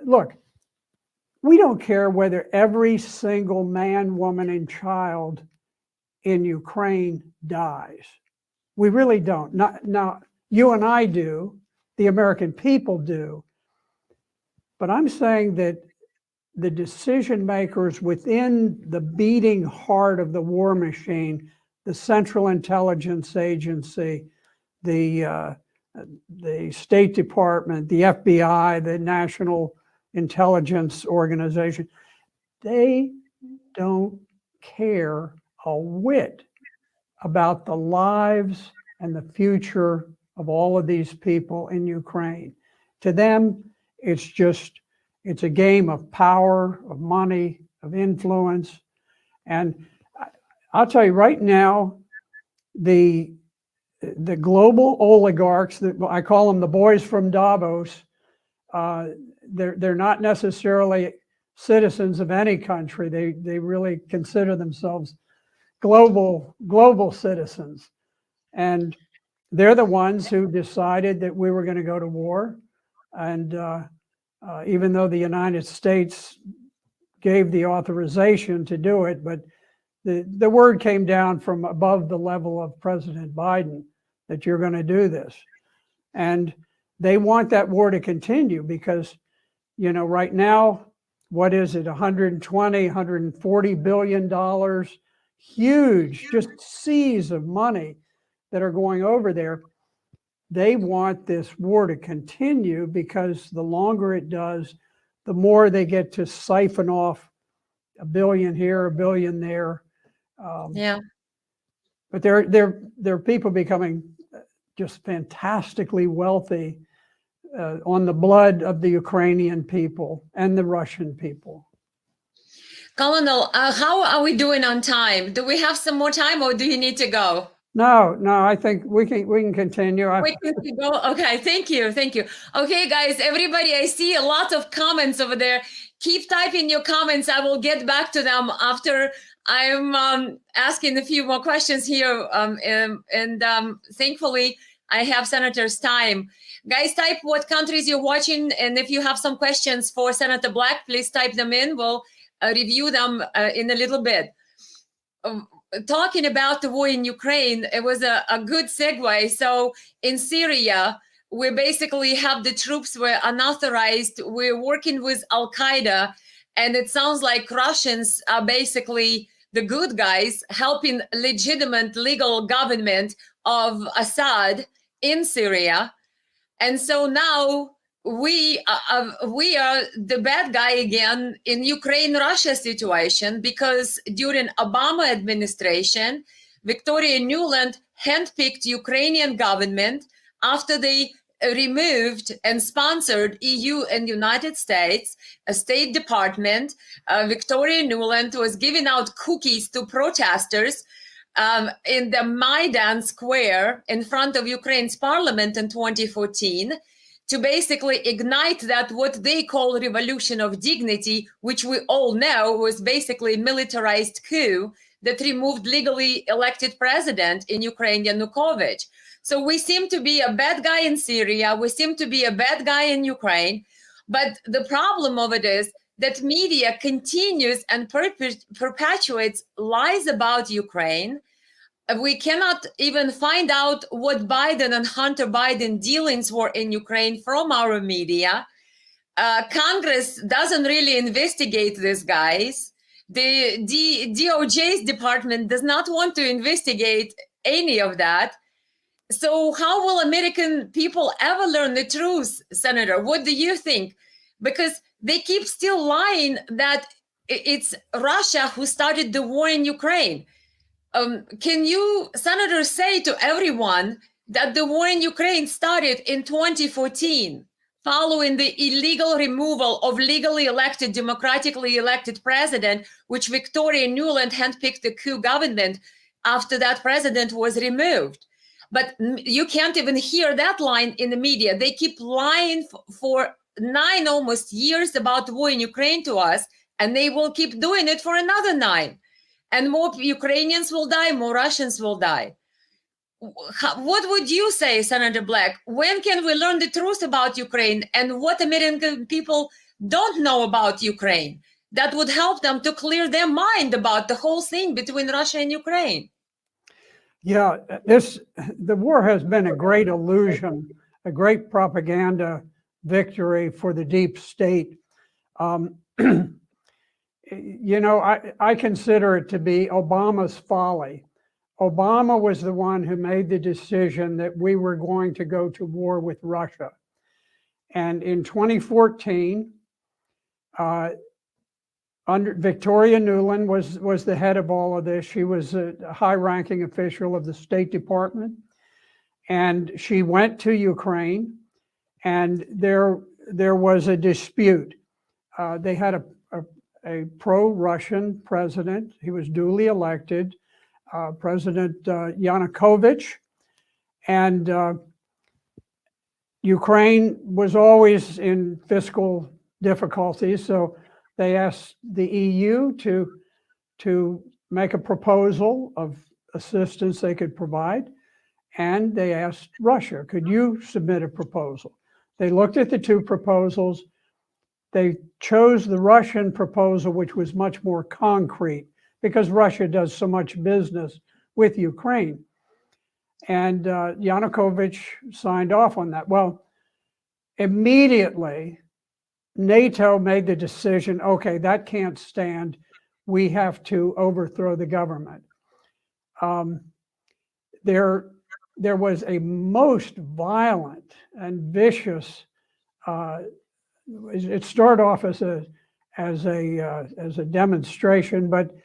Look, we don't care whether every single man, woman, and child in Ukraine dies. We really don't. Now, you and I do, the American people do. But I'm saying that the decision makers within the beating heart of the war machine, the Central Intelligence Agency, the State Department, the FBI, the National Intelligence Organization, they don't care a whit about the lives and the future of all of these people in Ukraine. To them, it's a game of power, of money, of influence. And I'll tell you right now, the global oligarchs, that I call them the boys from Davos, they're not necessarily citizens of any country. They really consider themselves global citizens, and they're the ones who decided that we were going to go to war. And even though the United States gave the authorization to do it, but the word came down from above the level of President Biden that you're going to do this, and they want that war to continue because, you know, right now, what is it, 120, 140 billion dollars, huge, just seas of money that are going over there. They want this war to continue because the longer it does, the more they get to siphon off a billion here, a billion there. Yeah. But there are people becoming just fantastically wealthy on the blood of the Ukrainian people and the Russian people. Colonel, how are we doing on time? Do we have some more time, or do you need to go? No, I think we can continue. We can go. Okay, thank you, thank you. Okay, guys, everybody, I see a lot of comments over there. Keep typing your comments. I will get back to them after I'm asking a few more questions here. Thankfully, I have Senator's time. Guys, type what countries you're watching, and if you have some questions for Senator Black, please type them in. We'll review them in a little bit. Talking about the war in Ukraine, it was a good segue. So in Syria, we basically have the troops were unauthorized. We're working with Al Qaeda, and it sounds like Russians are basically the good guys helping legitimate legal government of Assad in Syria. And so now we are the bad guy again in Ukraine-Russia situation, because during Obama administration, Victoria Nuland handpicked Ukrainian government after they removed and sponsored EU and United States, a State Department. Victoria Nuland was giving out cookies to protesters in the Maidan Square in front of Ukraine's parliament in 2014 to basically ignite that what they call revolution of dignity, which we all know was basically a militarized coup that removed legally elected president in Ukraine, Yanukovych. So we seem to be a bad guy in Syria. We seem to be a bad guy in Ukraine. But the problem of it is that media continues and perpetuates lies about Ukraine. We cannot even find out what Biden and Hunter Biden dealings were in Ukraine from our media. Congress doesn't really investigate these guys. The DOJ's department does not want to investigate any of that. So how will American people ever learn the truth, Senator? What do you think? Because they keep still lying that it's Russia who started the war in Ukraine. Can you, Senator, say to everyone that the war in Ukraine started in 2014, following the illegal removal of legally elected, democratically elected president, which Victoria Nuland handpicked the coup government after that president was removed? But you can't even hear that line in the media. They keep lying for 9 almost years about the war in Ukraine to us, and they will keep doing it for another 9. And more Ukrainians will die, more Russians will die. What would you say, Senator Black? When can we learn the truth about Ukraine, and what American people don't know about Ukraine that would help them to clear their mind about the whole thing between Russia and Ukraine? Yeah, the war has been a great illusion, a great propaganda victory for the deep state. You know, I consider it to be Obama's folly. Obama was the one who made the decision that we were going to go to war with Russia. And in 2014, under Victoria Nuland was the head of all of this. She was a high-ranking official of the State Department, and she went to Ukraine, and there was a dispute. They had a pro-Russian president. He was duly elected, President Yanukovych, and Ukraine was always in fiscal difficulties, so they asked the EU to make a proposal of assistance they could provide, and they asked Russia, could you submit a proposal? They looked at the two proposals. They chose the Russian proposal, which was much more concrete, because Russia does so much business with Ukraine. And Yanukovych signed off on that. Well, immediately, NATO made the decision, okay, that can't stand. We have to overthrow the government. There was a most violent and vicious. It started off as a demonstration, but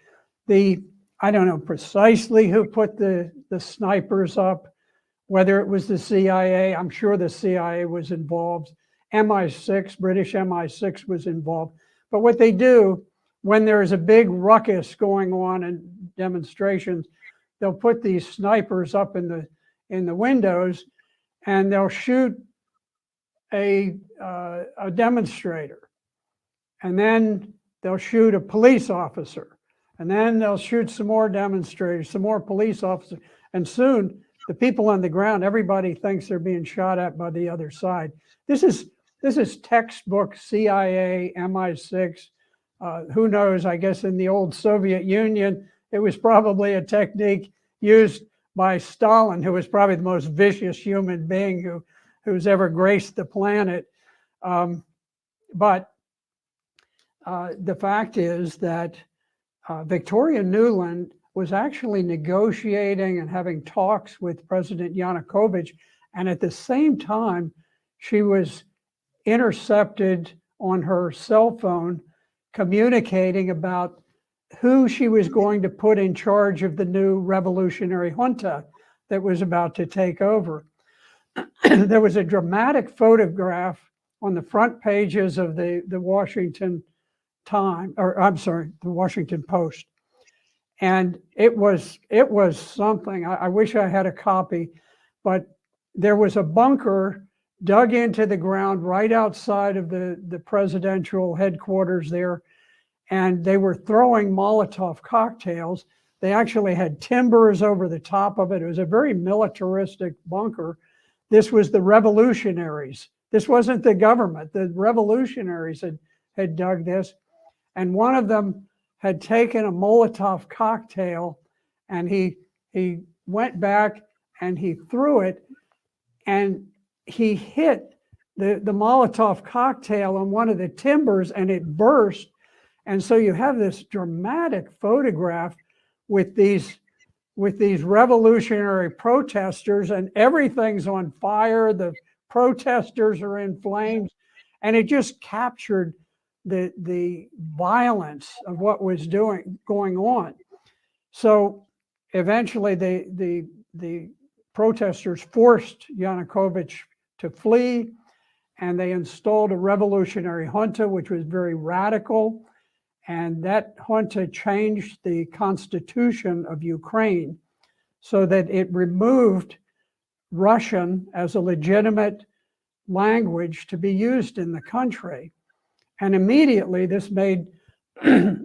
I don't know precisely who put the snipers up, whether it was the CIA. I'm sure the CIA was involved. MI6, British MI6 was involved. But what they do when there's a big ruckus going on and demonstrations, they'll put these snipers up in the windows, and they'll shoot a demonstrator, and then they'll shoot a police officer, and then they'll shoot some more demonstrators, some more police officers, and soon the people on the ground, everybody thinks they're being shot at by the other side. This is textbook CIA, MI6. Who knows? I guess in the old Soviet Union, it was probably a technique used by Stalin, who was probably the most vicious human being who's ever graced the planet. But the fact is that Victoria Nuland was actually negotiating and having talks with President Yanukovych, and at the same time, she was intercepted on her cell phone communicating about who she was going to put in charge of the new revolutionary junta that was about to take over. There was a dramatic photograph on the front pages of the Washington Times, or I'm sorry, the Washington Post. And it was something. I wish I had a copy, but there was a bunker dug into the ground right outside of the presidential headquarters there, and they were throwing Molotov cocktails. They actually had timbers over the top of it. It was a very militaristic bunker. This was the revolutionaries. This wasn't the government. The revolutionaries had dug this, and one of them had taken a Molotov cocktail, and he went back and he threw it, and he hit the Molotov cocktail on one of the timbers, and it burst. And so you have this dramatic photograph with these revolutionary protesters, and everything's on fire. The protesters are in flames, and it just captured the violence of what was going on. So eventually the protesters forced Yanukovych to flee, and they installed a revolutionary junta, which was very radical. And that junta changed the constitution of Ukraine so that it removed Russian as a legitimate language to be used in the country. And immediately this made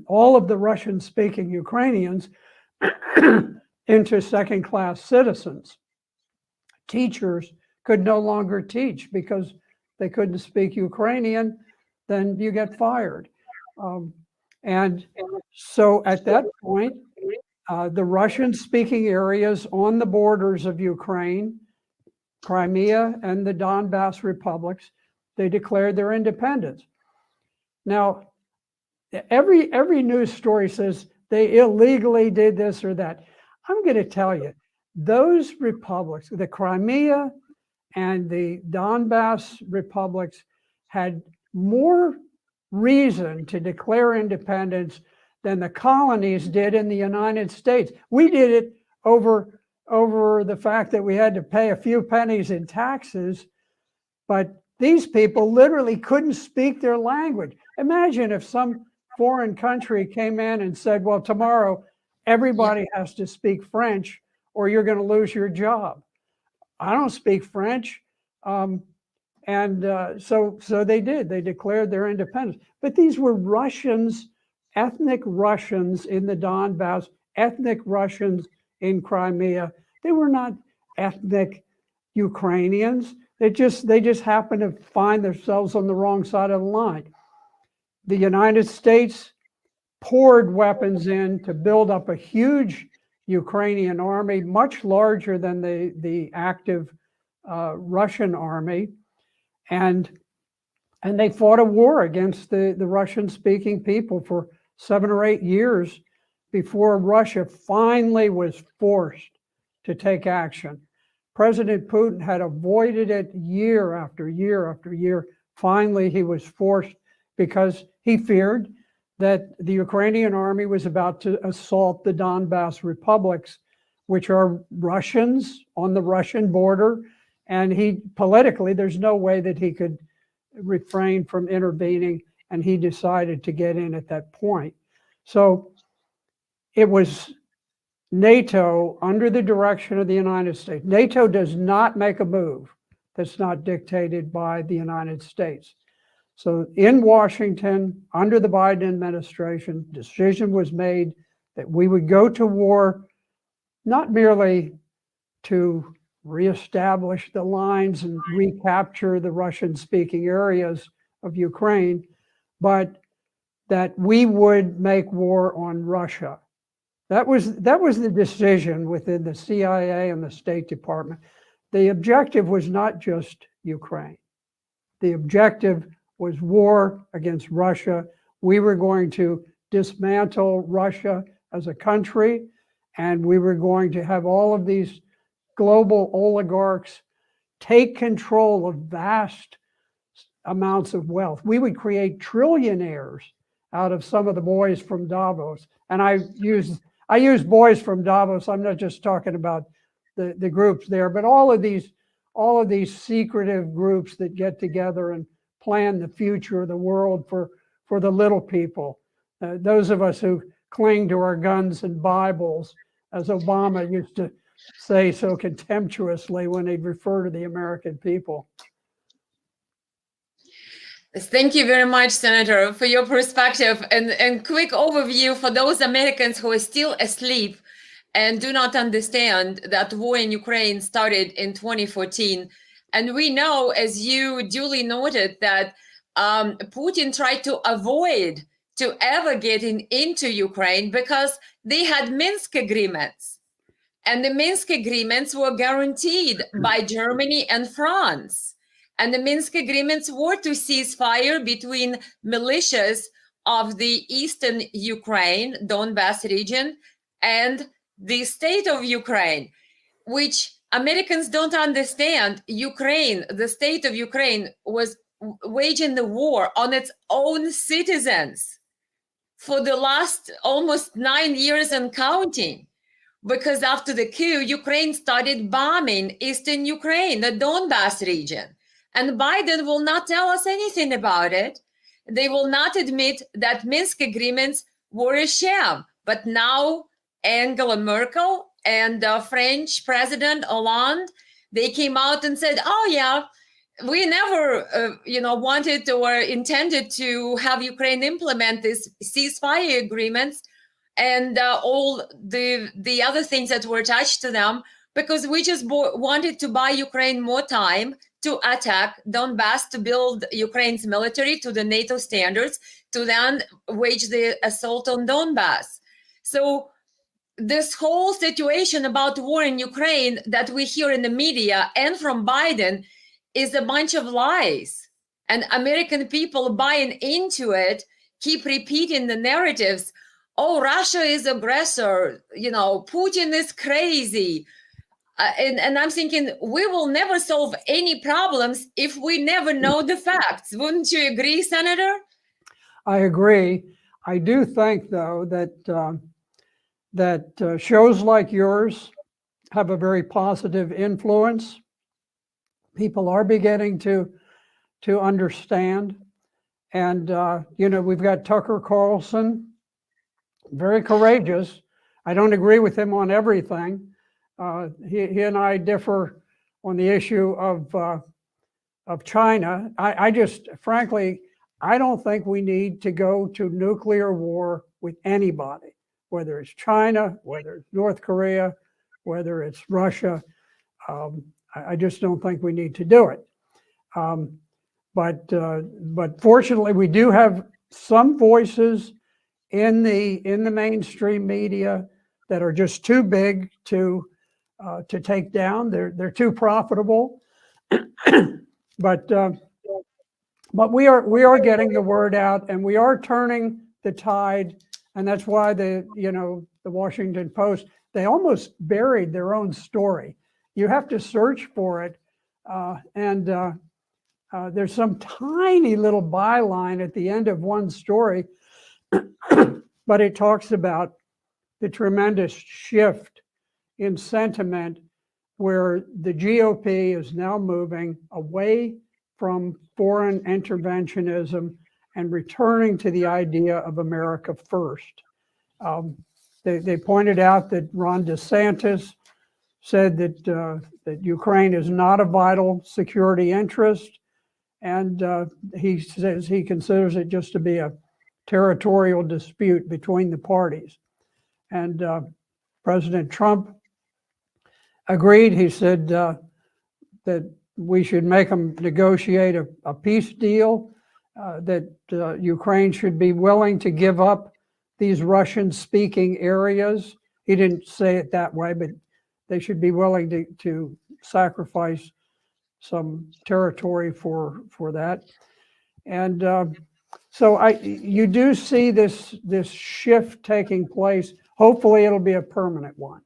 all of the Russian-speaking Ukrainians into second-class citizens. Teachers could no longer teach because they couldn't speak Ukrainian, then you get fired. And so at that point, the Russian-speaking areas on the borders of Ukraine, Crimea and the Donbass republics, they declared their independence. Now, every news story says they illegally did this or that. I'm going to tell you, those republics, the Crimea and the Donbass republics, had more reason to declare independence than the colonies did in the United States. We did it over the fact that we had to pay a few pennies in taxes, but these people literally couldn't speak their language. Imagine if some foreign country came in and said, well, tomorrow everybody has to speak French or you're going to lose your job. I don't speak French. So they did. They declared their independence. But these were Russians, ethnic Russians in the Donbass, ethnic Russians in Crimea. They were not ethnic Ukrainians. They just happened to find themselves on the wrong side of the line. The United States poured weapons in to build up a huge Ukrainian army, much larger than the active Russian army. And they fought a war against the Russian-speaking people for 7 or 8 years before Russia finally was forced to take action. President Putin had avoided it year after year after year. Finally, he was forced because he feared that the Ukrainian army was about to assault the Donbass republics, which are Russians on the Russian border. And politically, there's no way that he could refrain from intervening, and he decided to get in at that point. So it was NATO under the direction of the United States. NATO does not make a move that's not dictated by the United States. So in Washington, under the Biden administration, decision was made that we would go to war, not merely to reestablish the lines and recapture the Russian-speaking areas of Ukraine, but that we would make war on Russia. That was the decision within the CIA and the State Department. The objective was not just Ukraine. The objective was war against Russia. We were going to dismantle Russia as a country, and we were going to have all of these global oligarchs take control of vast amounts of wealth. We would create trillionaires out of some of the boys from Davos. And I use boys from Davos. I'm not just talking about the groups there, but all of these secretive groups that get together and plan the future of the world for the little people. Those of us who cling to our guns and Bibles, as Obama used to say so contemptuously when he'd refer to the American people. Thank you very much, Senator, for your perspective and quick overview for those Americans who are still asleep and do not understand that war in Ukraine started in 2014. And we know, as you duly noted, that Putin tried to avoid to ever getting into Ukraine because they had Minsk agreements. And the Minsk agreements were guaranteed by Germany and France. And the Minsk agreements were to cease fire between militias of the eastern Ukraine, Donbass region, and the state of Ukraine, which Americans don't understand. Ukraine, the state of Ukraine, was waging the war on its own citizens for the last almost 9 years and counting. Because after the coup, Ukraine started bombing eastern Ukraine, the Donbass region. And Biden will not tell us anything about it. They will not admit that Minsk agreements were a sham. But now Angela Merkel and French President Hollande, they came out and said, oh yeah, we never wanted or intended to have Ukraine implement these ceasefire agreements and all the other things that were attached to them, because we just wanted to buy Ukraine more time to attack Donbass, to build Ukraine's military to the NATO standards, to then wage the assault on Donbass. So this whole situation about war in Ukraine that we hear in the media and from Biden is a bunch of lies. And American people buying into it keep repeating the narratives. Oh, Russia is aggressor, Putin is crazy. And I'm thinking, we will never solve any problems if we never know the facts. Wouldn't you agree, Senator? I agree. I do think, though, that shows like yours have a very positive influence. People are beginning to understand. And, we've got Tucker Carlson, very courageous. I don't agree with him on everything. He and I differ on the issue of China. I just, frankly, I don't think we need to go to nuclear war with anybody, whether it's China, whether it's North Korea, whether it's Russia. I just don't think we need to do it. But fortunately, we do have some voices in the mainstream media that are just too big to take down. They're too profitable. But we are getting the word out, and we are turning the tide, and that's why the Washington Post, they almost buried their own story. You have to search for it, and there's some tiny little byline at the end of one story, but it talks about the tremendous shift in sentiment where the GOP is now moving away from foreign interventionism and returning to the idea of America first. They pointed out that Ron DeSantis said that Ukraine is not a vital security interest, and he says he considers it just to be a territorial dispute between the parties. And President Trump agreed. He said that we should make them negotiate a peace deal, that Ukraine should be willing to give up these Russian-speaking areas. He didn't say it that way, but they should be willing to sacrifice some territory for that. And so you do see this shift taking place. Hopefully it'll be a permanent one.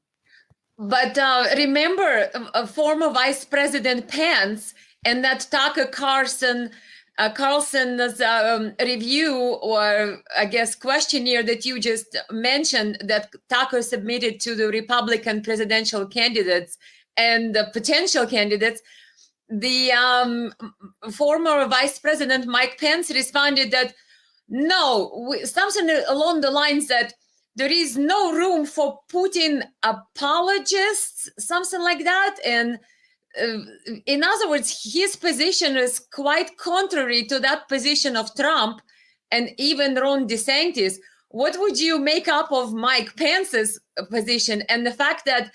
But remember, former Vice President Pence and that Tucker Carlson's review, or I guess questionnaire that you just mentioned, that Tucker submitted to the Republican presidential candidates and the potential candidates, the former Vice President Mike Pence responded that no, something along the lines that there is no room for Putin apologists, something like that. And in other words, his position is quite contrary to that position of Trump and even Ron DeSantis. What would you make up of Mike Pence's position and the fact that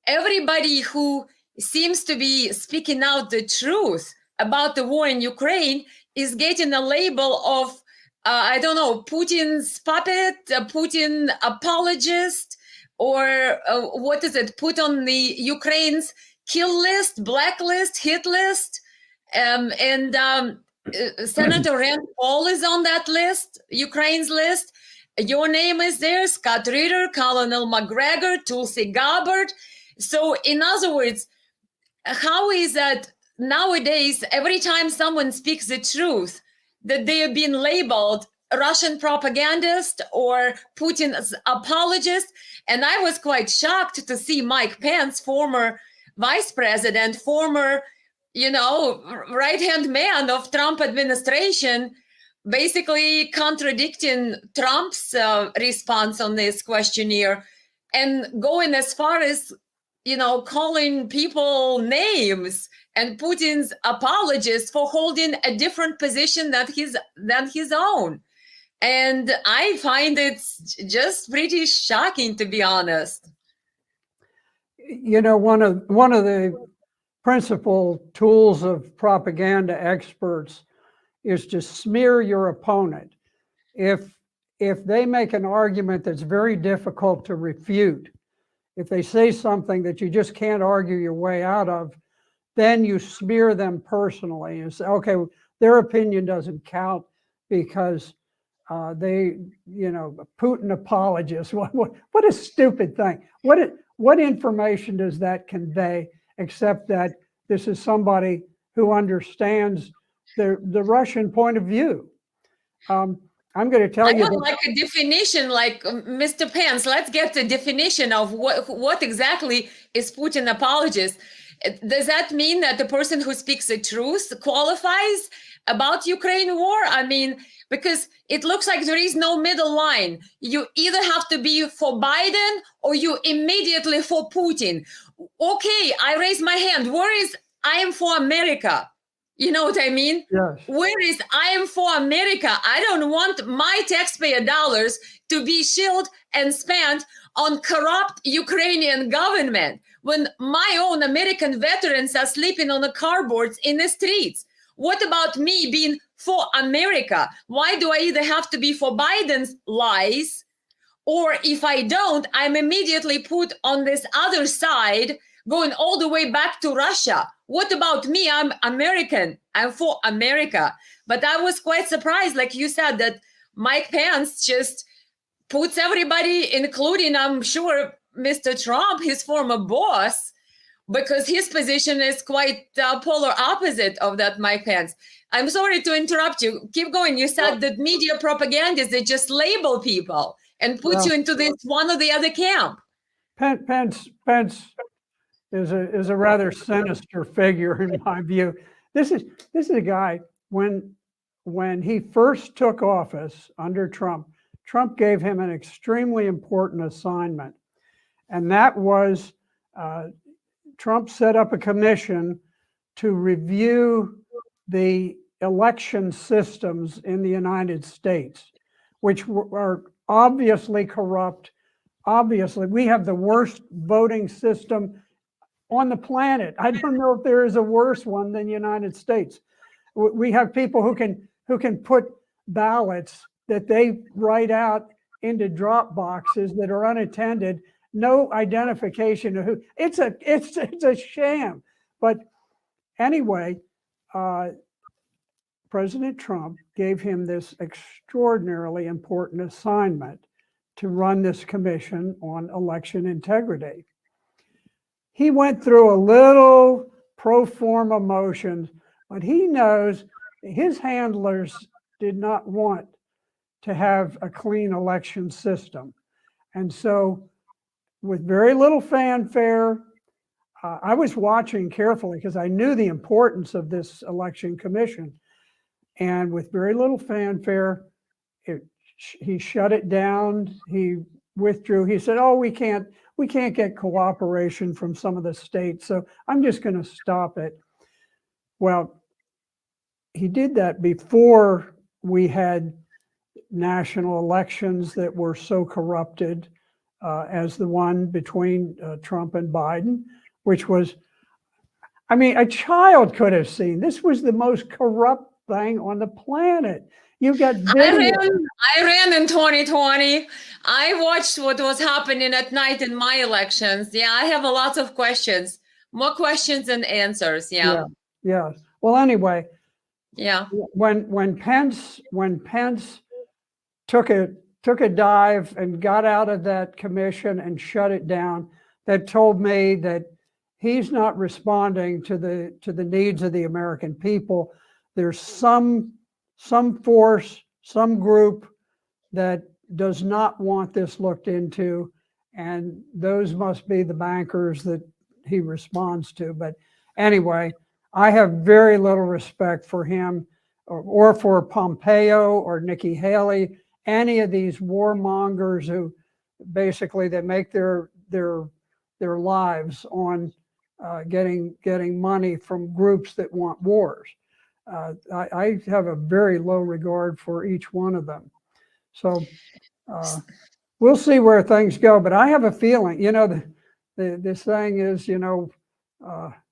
everybody who seems to be speaking out the truth about the war in Ukraine is getting a label of I don't know, Putin's puppet, Putin apologist, or what is it, put on the Ukraine's kill list, blacklist, hit list. Senator Rand Paul is on that list, Ukraine's list. Your name is there, Scott Ritter, Colonel McGregor, Tulsi Gabbard. So in other words, how is that nowadays, every time someone speaks the truth, that they have been labeled Russian propagandist or Putin's apologist? And I was quite shocked to see Mike Pence, former vice president, former, right-hand man of Trump administration, basically contradicting Trump's response on this questionnaire and going as far as, calling people names and Putin's apologists for holding a different position than his own. And I find it just pretty shocking, to be honest. One of the principal tools of propaganda experts is to smear your opponent. If they make an argument that's very difficult to refute, if they say something that you just can't argue your way out of, then you smear them personally and say, okay, their opinion doesn't count because they, Putin apologists. What a stupid thing. What information does that convey except that this is somebody who understands the Russian point of view? I'm going to tell you. I would like a definition, like Mr. Pence. Let's get the definition of what exactly is Putin apologist. Does that mean that the person who speaks the truth qualifies about Ukraine war? I mean, because it looks like there is no middle line. You either have to be for Biden or you immediately for Putin. Okay, I raise my hand. Where is I am for America? You know what I mean? Yes. Where is I am for America? I don't want my taxpayer dollars to be shilled and spent on corrupt Ukrainian government when my own American veterans are sleeping on the cardboards in the streets. What about me being for America? Why do I either have to be for Biden's lies, or if I don't, I'm immediately put on this other side, going all the way back to Russia? What about me? I'm American. I'm for America. But I was quite surprised, like you said, that Mike Pence just puts everybody, including, I'm sure, Mr. Trump, his former boss, because his position is quite polar opposite of that Mike Pence. I'm sorry to interrupt you. Keep going. You said that media propagandists, they just label people and put you into this one or the other camp. Pence is a rather sinister figure in my view. This is a guy when he first took office under Trump. Trump gave him an extremely important assignment. And that was Trump set up a commission to review the election systems in the United States, which are obviously corrupt. Obviously, we have the worst voting system on the planet. I don't know if there is a worse one than the United States. We have people who can put ballots that they write out into drop boxes that are unattended, no identification of who. It's a sham. But anyway, President Trump gave him this extraordinarily important assignment to run this commission on election integrity. He went through a little pro forma motions, but he knows his handlers did not want to have a clean election system. And so with very little fanfare, I was watching carefully because I knew the importance of this election commission. And with very little fanfare, he shut it down. He withdrew. He said, "Oh, we can't get cooperation from some of the states, so I'm just going to stop it." Well, he did that before we had national elections that were so corrupted as the one between Trump and Biden, which was, I mean, a child could have seen. This was the most corrupt thing on the planet. You got I ran in 2020. I watched what was happening at night in my elections. Yeah, I have a lot of questions, more questions than answers. Yeah. Well, anyway, yeah. When Pence took a dive and got out of that commission and shut it down, that told me that he's not responding to the needs of the American people. There's some force, some group that does not want this looked into, and those must be the bankers that he responds to. But anyway, I have very little respect for him or for Pompeo or Nikki Haley, any of these warmongers who basically they make their lives on getting money from groups that want wars. I have a very low regard for each one of them. So we'll see where things go. But I have a feeling, this saying is,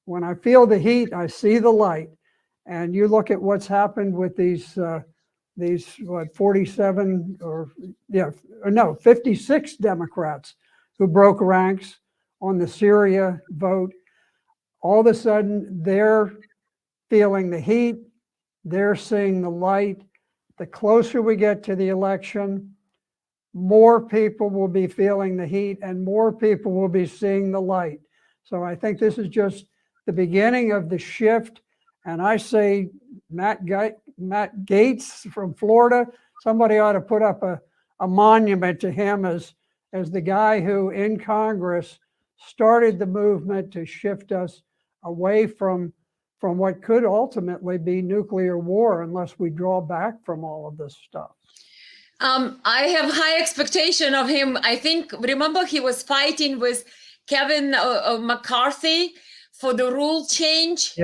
when I feel the heat, I see the light. And you look at what's happened with these 47 56 Democrats who broke ranks on the Syria vote. All of a sudden, they're feeling the heat, they're seeing the light. The closer we get to the election, more people will be feeling the heat and more people will be seeing the light. So I think this is just the beginning of the shift. And I say Matt Gaetz from Florida, somebody ought to put up a monument to him as the guy who in Congress started the movement to shift us away from what could ultimately be nuclear war unless we draw back from all of this stuff. I have high expectation of him. I think, remember, he was fighting with Kevin McCarthy for the rule change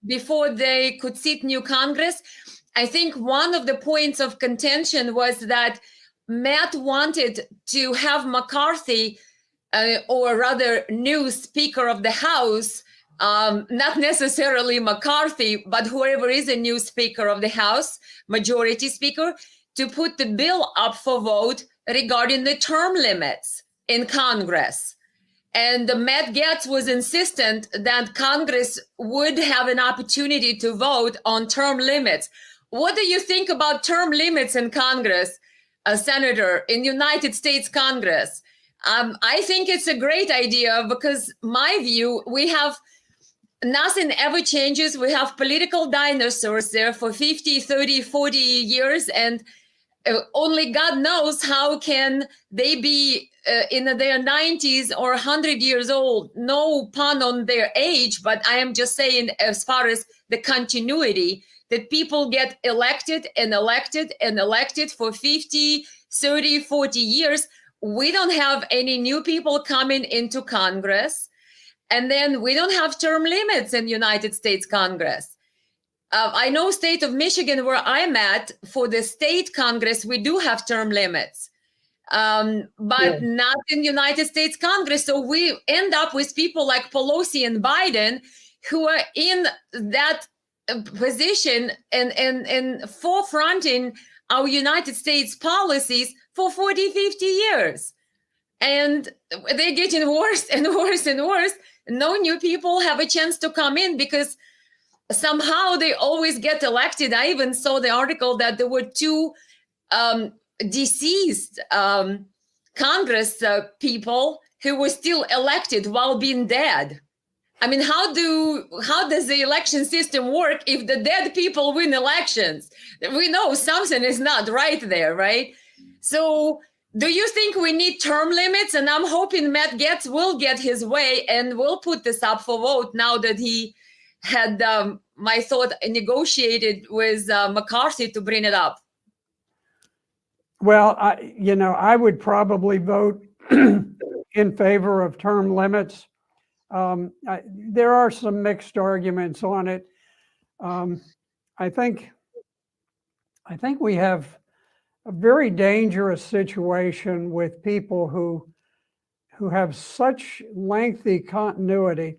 before they could sit new Congress. I think one of the points of contention was that Matt wanted to have McCarthy, or rather new Speaker of the House, not necessarily McCarthy, but whoever is a new Speaker of the House, Majority Speaker, to put the bill up for vote regarding the term limits in Congress. And Matt Gaetz was insistent that Congress would have an opportunity to vote on term limits. What do you think about term limits in Congress, Senator, in United States Congress? I think it's a great idea because my view, we have nothing ever changes. We have political dinosaurs there for 50, 30, 40 years. And only God knows how can they be in their 90s or 100 years old. No pun on their age, but I am just saying as far as the continuity, that people get elected and elected and elected for 50, 30, 40 years. We don't have any new people coming into Congress. And then we don't have term limits in United States Congress. I know state of Michigan, where I'm at, for the state Congress, we do have term limits, but not in United States Congress. So we end up with people like Pelosi and Biden who are in that position and forefronting our United States policies for 40, 50 years. And they're getting worse and worse and worse. No new people have a chance to come in because somehow they always get elected. I even saw the article that there were two deceased Congress people who were still elected while being dead. I mean, how does the election system work if the dead people win elections? We know something is not right there, right? So do you think we need term limits? And I'm hoping Matt Gaetz will get his way and will put this up for vote now that he had, my thought, negotiated with McCarthy to bring it up. Well, I would probably vote in favor of term limits. There are some mixed arguments on it. I think we have a very dangerous situation with people who have such lengthy continuity,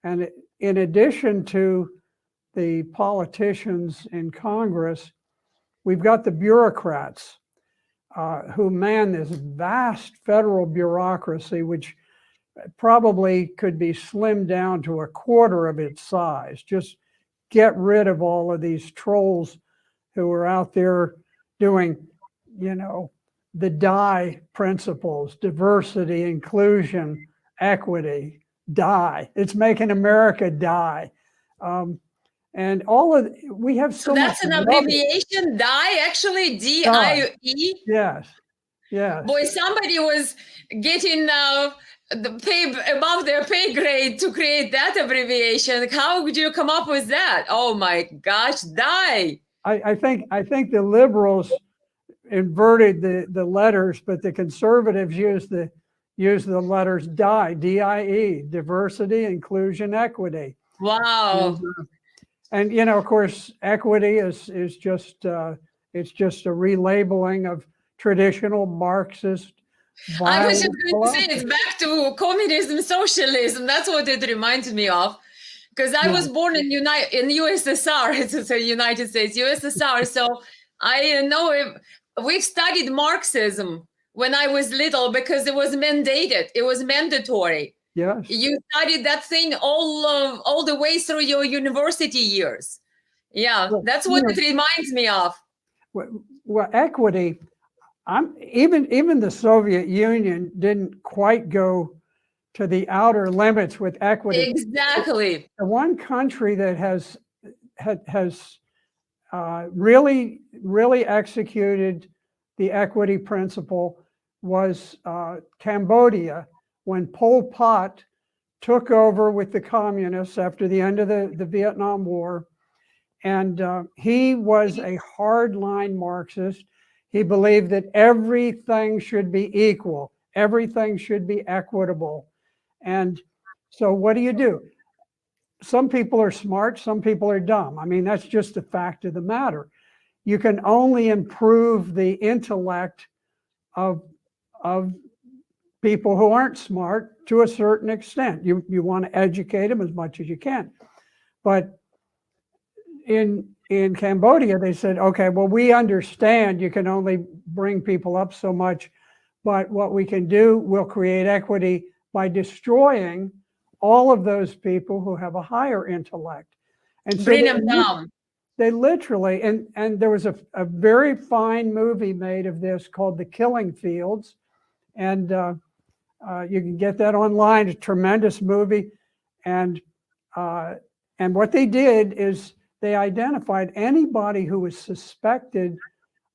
and in addition to the politicians in Congress, we've got the bureaucrats who man this vast federal bureaucracy, which probably could be slimmed down to a quarter of its size. Just get rid of all of these trolls who are out there doing, the DIE principles: diversity, inclusion, equity. DIE. It's making America die. And we have so that's much an abbreviation, DIE, actually, D-I-E? Yes. Boy, somebody was getting above their pay grade to create that abbreviation. How would you come up with that? Oh my gosh, DIE. I think the liberals inverted the letters, but the conservatives used the letters DIE, D-I-E, diversity, inclusion, equity. Wow. And of course, equity is just it's just a relabeling of traditional Marxist. I was just going to say it's back to communism, socialism. That's what it reminds me of, because I was born in USSR. It's a United States, USSR. So I know we've studied Marxism when I was little because it was mandated. It was mandatory. Yes. You studied that thing all the way through your university years. Yeah, that's what it reminds me of. Well, equity. Even the Soviet Union didn't quite go to the outer limits with equity. Exactly. The one country that has really executed the equity principle was Cambodia, when Pol Pot took over with the communists after the end of the Vietnam War. And he was a hardline Marxist. He believed that everything should be equal, everything should be equitable. And so what do? Some people are smart, some people are dumb. I mean, that's just the fact of the matter. You can only improve the intellect of people who aren't smart to a certain extent. You want to educate them as much as you can. But in Cambodia, they said, okay, well, we understand you can only bring people up so much, but what we can do, we'll create equity by destroying all of those people who have a higher intellect. And so bring them down. They literally, and there was a very fine movie made of this called The Killing Fields. And you can get that online. It's a tremendous movie. And what they did is they identified anybody who was suspected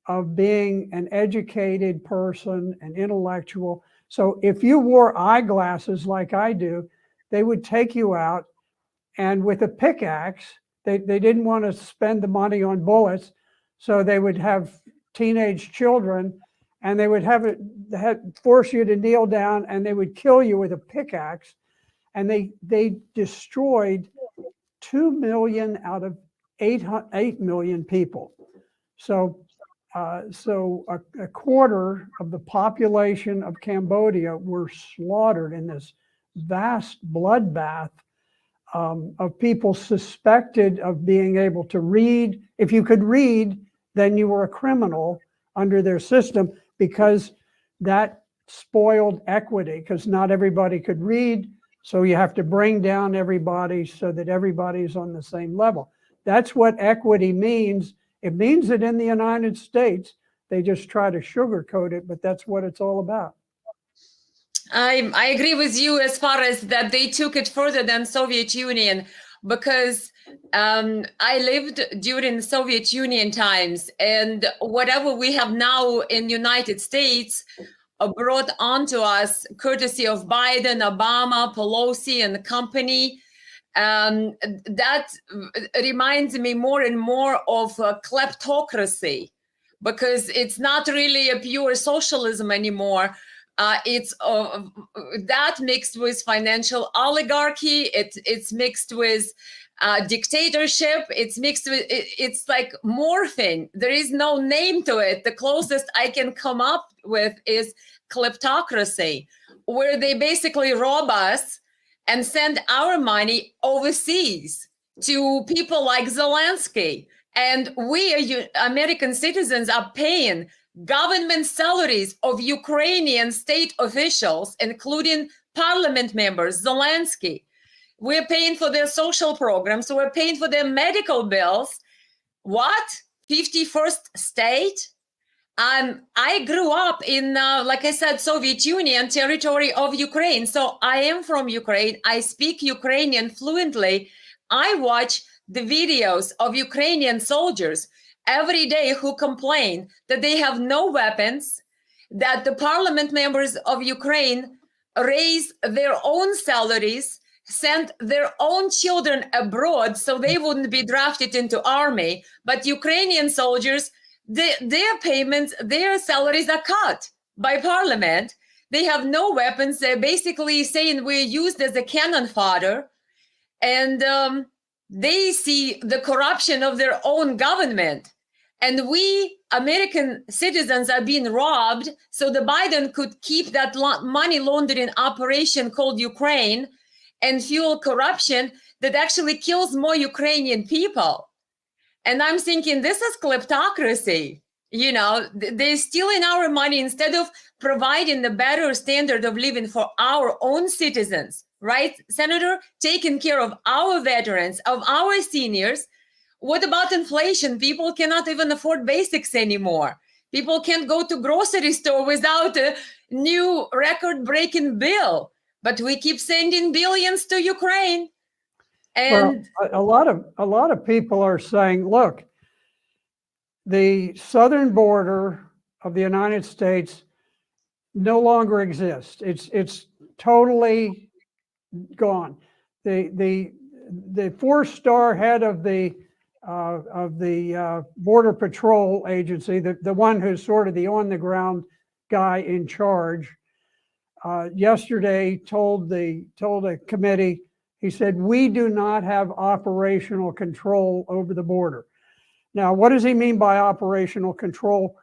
of being an educated person, an intellectual. So if you wore eyeglasses like I do, they would take you out, and with a pickaxe, they didn't want to spend the money on bullets, so they would have teenage children, and they would force you to kneel down, and they would kill you with a pickaxe. And they destroyed 2 million out of 8 million people. So a quarter of the population of Cambodia were slaughtered in this vast bloodbath of people suspected of being able to read. If you could read, then you were a criminal under their system, because that spoiled equity, because not everybody could read. So you have to bring down everybody so that everybody's on the same level. That's what equity means. It means it in the United States. They just try to sugarcoat it, but that's what it's all about. I agree with you as far as that they took it further than Soviet Union, because I lived during Soviet Union times, and whatever we have now in United States brought onto us courtesy of Biden, Obama, Pelosi, and company. That reminds me more and more of kleptocracy, because it's not really a pure socialism anymore. It's that mixed with financial oligarchy. It's mixed with dictatorship. It's mixed with it's like morphine. There is no name to it. The closest I can come up with is kleptocracy, where they basically rob us and send our money overseas to people like Zelensky. And we American citizens are paying government salaries of Ukrainian state officials, including parliament members, Zelensky. We're paying for their social programs. We're paying for their medical bills. What? 51st state? I grew up in, like I said, Soviet Union territory of Ukraine. So I am from Ukraine. I speak Ukrainian fluently. I watch the videos of Ukrainian soldiers every day who complain that they have no weapons, that the parliament members of Ukraine raise their own salaries, send their own children abroad so they wouldn't be drafted into army. But Ukrainian soldiers, their payments, their salaries are cut by parliament. They have no weapons. They're basically saying we're used as a cannon fodder. And they see the corruption of their own government. And we American citizens are being robbed so the Biden could keep that money laundering operation called Ukraine and fuel corruption that actually kills more Ukrainian people. And I'm thinking, this is kleptocracy. You know, they're stealing our money instead of providing the better standard of living for our own citizens, right, Senator? Taking care of our veterans, of our seniors. What about inflation? People cannot even afford basics anymore. People can't go to grocery store without a new record-breaking bill. But we keep sending billions to Ukraine. And well, a lot of people are saying, look, the southern border of the United States no longer exists. It's totally gone. The 4-star head of the Border Patrol Agency, the one who's sort of the on-the-ground guy in charge, yesterday told a committee. He said, we do not have operational control over the border. Now, what does he mean by operational control?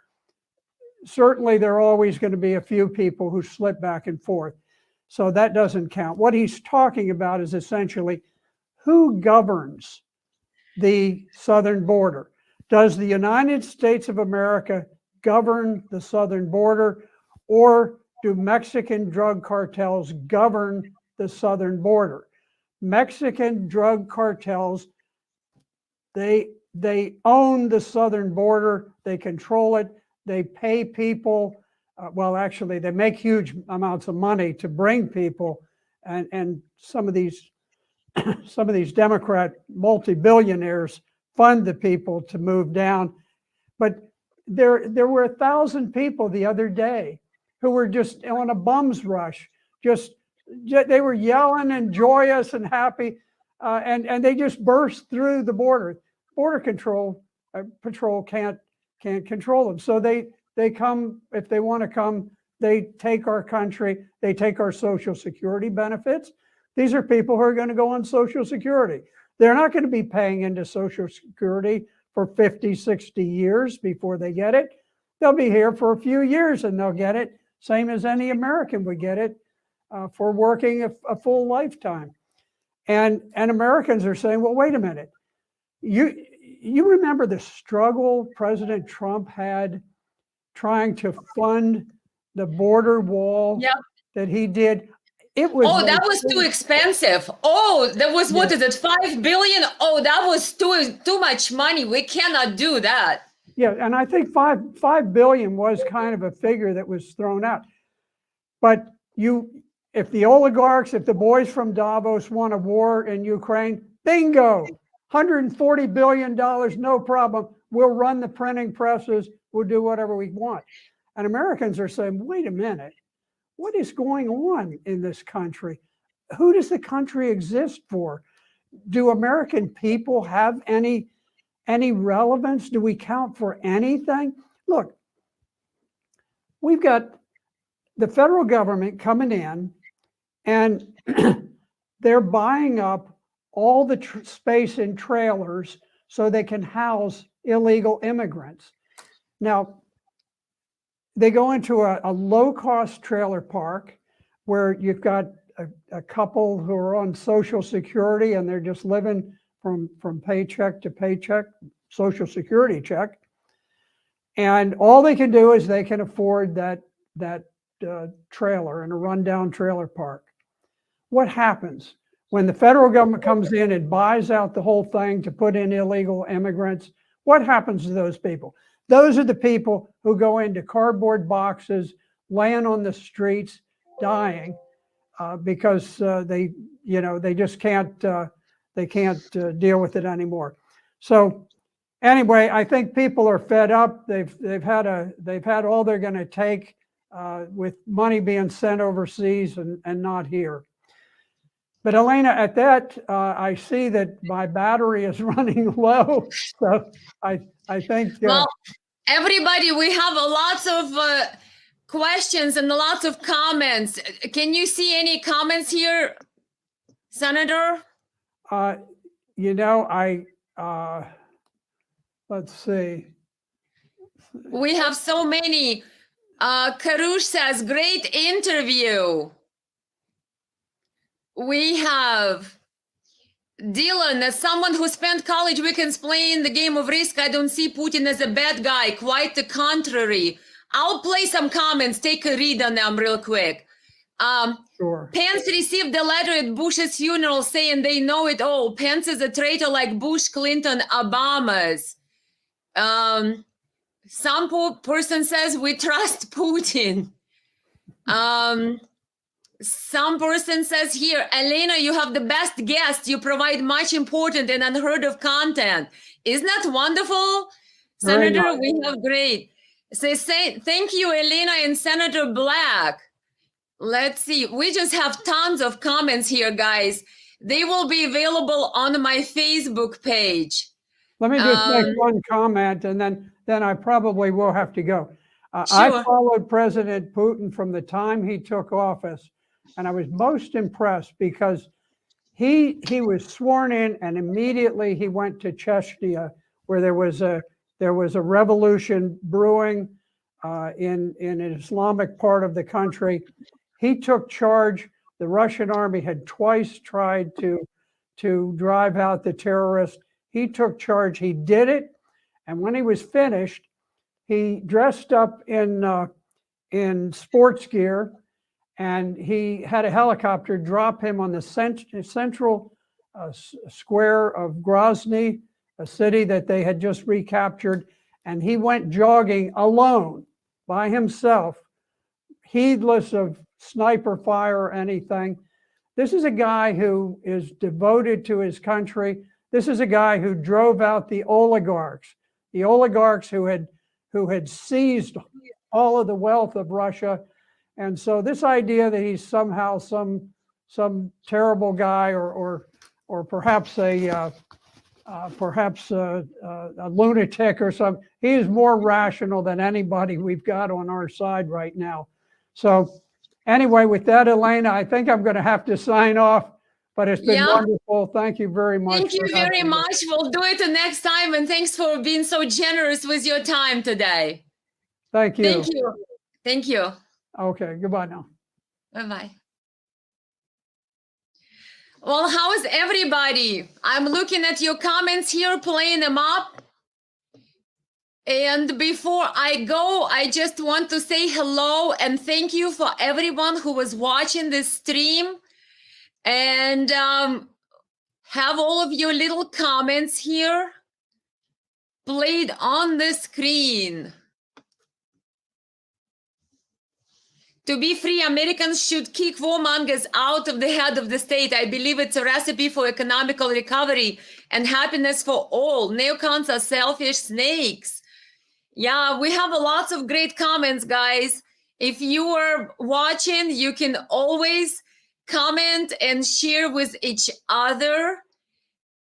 Certainly, there are always going to be a few people who slip back and forth. So that doesn't count. What he's talking about is essentially who governs the southern border. Does the United States of America govern the southern border, or do Mexican drug cartels govern the southern border? Mexican drug cartels, they own the southern border, they control it, they pay people, well, actually, they make huge amounts of money to bring people, and some of these Democrat multi-billionaires fund the people to move down. But there were 1,000 people the other day who were just on a bum's rush. They were yelling and joyous and happy, and they just burst through the border. Border patrol can't control them. So they come, if they want to come, they take our country, they take our Social Security benefits. These are people who are going to go on Social Security. They're not going to be paying into Social Security for 50, 60 years before they get it. They'll be here for a few years and they'll get it, same as any American would get it for working a full lifetime. And Americans are saying, well, wait a minute. You remember the struggle President Trump had trying to fund the border wall that he did? It was that was too expensive. That was, what is it, 5 billion? That was too much money. We cannot do that. Yeah, and I think 5 billion was kind of a figure that was thrown out. But if the oligarchs, if the boys from Davos want a war in Ukraine, bingo, $140 billion, no problem. We'll run the printing presses. We'll do whatever we want. And Americans are saying, wait a minute, what is going on in this country? Who does the country exist for? Do American people have any relevance? Do we count for anything? Look, we've got the federal government coming in and they're buying up all the space in trailers so they can house illegal immigrants. Now, they go into a low-cost trailer park where you've got a couple who are on Social Security and they're just living from paycheck to paycheck, Social Security check. And all they can do is they can afford that trailer in a rundown trailer park. What happens when the federal government comes in and buys out the whole thing to put in illegal immigrants? What happens to those people? Those are the people who go into cardboard boxes, laying on the streets, dying because they just can't deal with it anymore. So anyway, I think people are fed up. They've had all they're going to take with money being sent overseas and not here. But Elena, at that, I see that my battery is running low. So I think. Well, everybody, we have lots of questions and lots of comments. Can you see any comments here, Senator? Let's see. We have so many. Karush says, great interview. We have Dylan, as someone who spent college weekends playing the game of Risk, I don't see Putin as a bad guy, quite the contrary. I'll play some comments, take a read on them real quick. Sure. Pence received a letter at Bush's funeral saying they know it all. Pence is a traitor like Bush, Clinton, Obama's. Some person says we trust Putin. Some person says here, Elena, you have the best guest. You provide much important and unheard of content. Isn't that wonderful? Senator, nice. We have great. Say thank you, Elena and Senator Black. Let's see. We just have tons of comments here, guys. They will be available on my Facebook page. Let me just make one comment, and then I probably will have to go. Sure. I followed President Putin from the time he took office, and I was most impressed because he was sworn in, and immediately he went to Chechnya, where there was a revolution brewing in an Islamic part of the country. He took charge. The Russian army had twice tried to drive out the terrorists. He took charge. He did it, and when he was finished, he dressed up in sports gear, and he had a helicopter drop him on the central square of Grozny, a city that they had just recaptured, and he went jogging alone by himself, heedless of sniper fire or anything. This is a guy who is devoted to his country. This is a guy who drove out the oligarchs who who had seized all of the wealth of Russia. And so this idea that he's somehow some terrible guy or perhaps a lunatic or something, he is more rational than anybody we've got on our side right now. So anyway, with that, Elena, I think I'm going to have to sign off, but it's been wonderful. Thank you very much. Thank you very much. We'll do it the next time. And thanks for being so generous with your time today. Thank you. Thank you. Thank you. Okay, goodbye now. Bye-bye. Well, how is everybody? I'm looking at your comments here, playing them up. And before I go, I just want to say hello and thank you for everyone who was watching this stream. And have all of your little comments here played on the screen. To be free, Americans should kick warmongers out of the head of the state. I believe it's a recipe for economical recovery and happiness for all. Neocons are selfish snakes. Yeah, we have lots of great comments, guys. If you are watching, you can always comment and share with each other.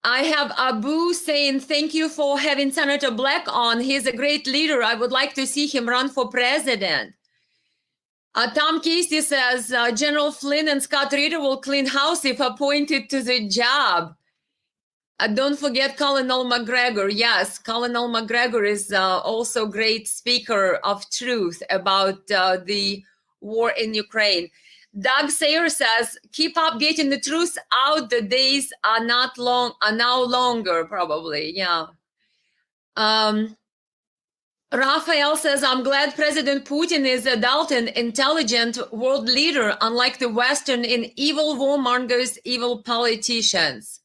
I have Abu saying, thank you for having Senator Black on. He's a great leader. I would like to see him run for president. Tom Casey says, General Flynn and Scott Ritter will clean house if appointed to the job. Don't forget Colonel McGregor. Yes, Colonel McGregor is also a great speaker of truth about the war in Ukraine. Doug Sayer says, keep up getting the truth out. The days are now longer, probably. Yeah. Raphael says, I'm glad President Putin is adult and intelligent world leader, unlike the Western and evil warmongers, evil politicians.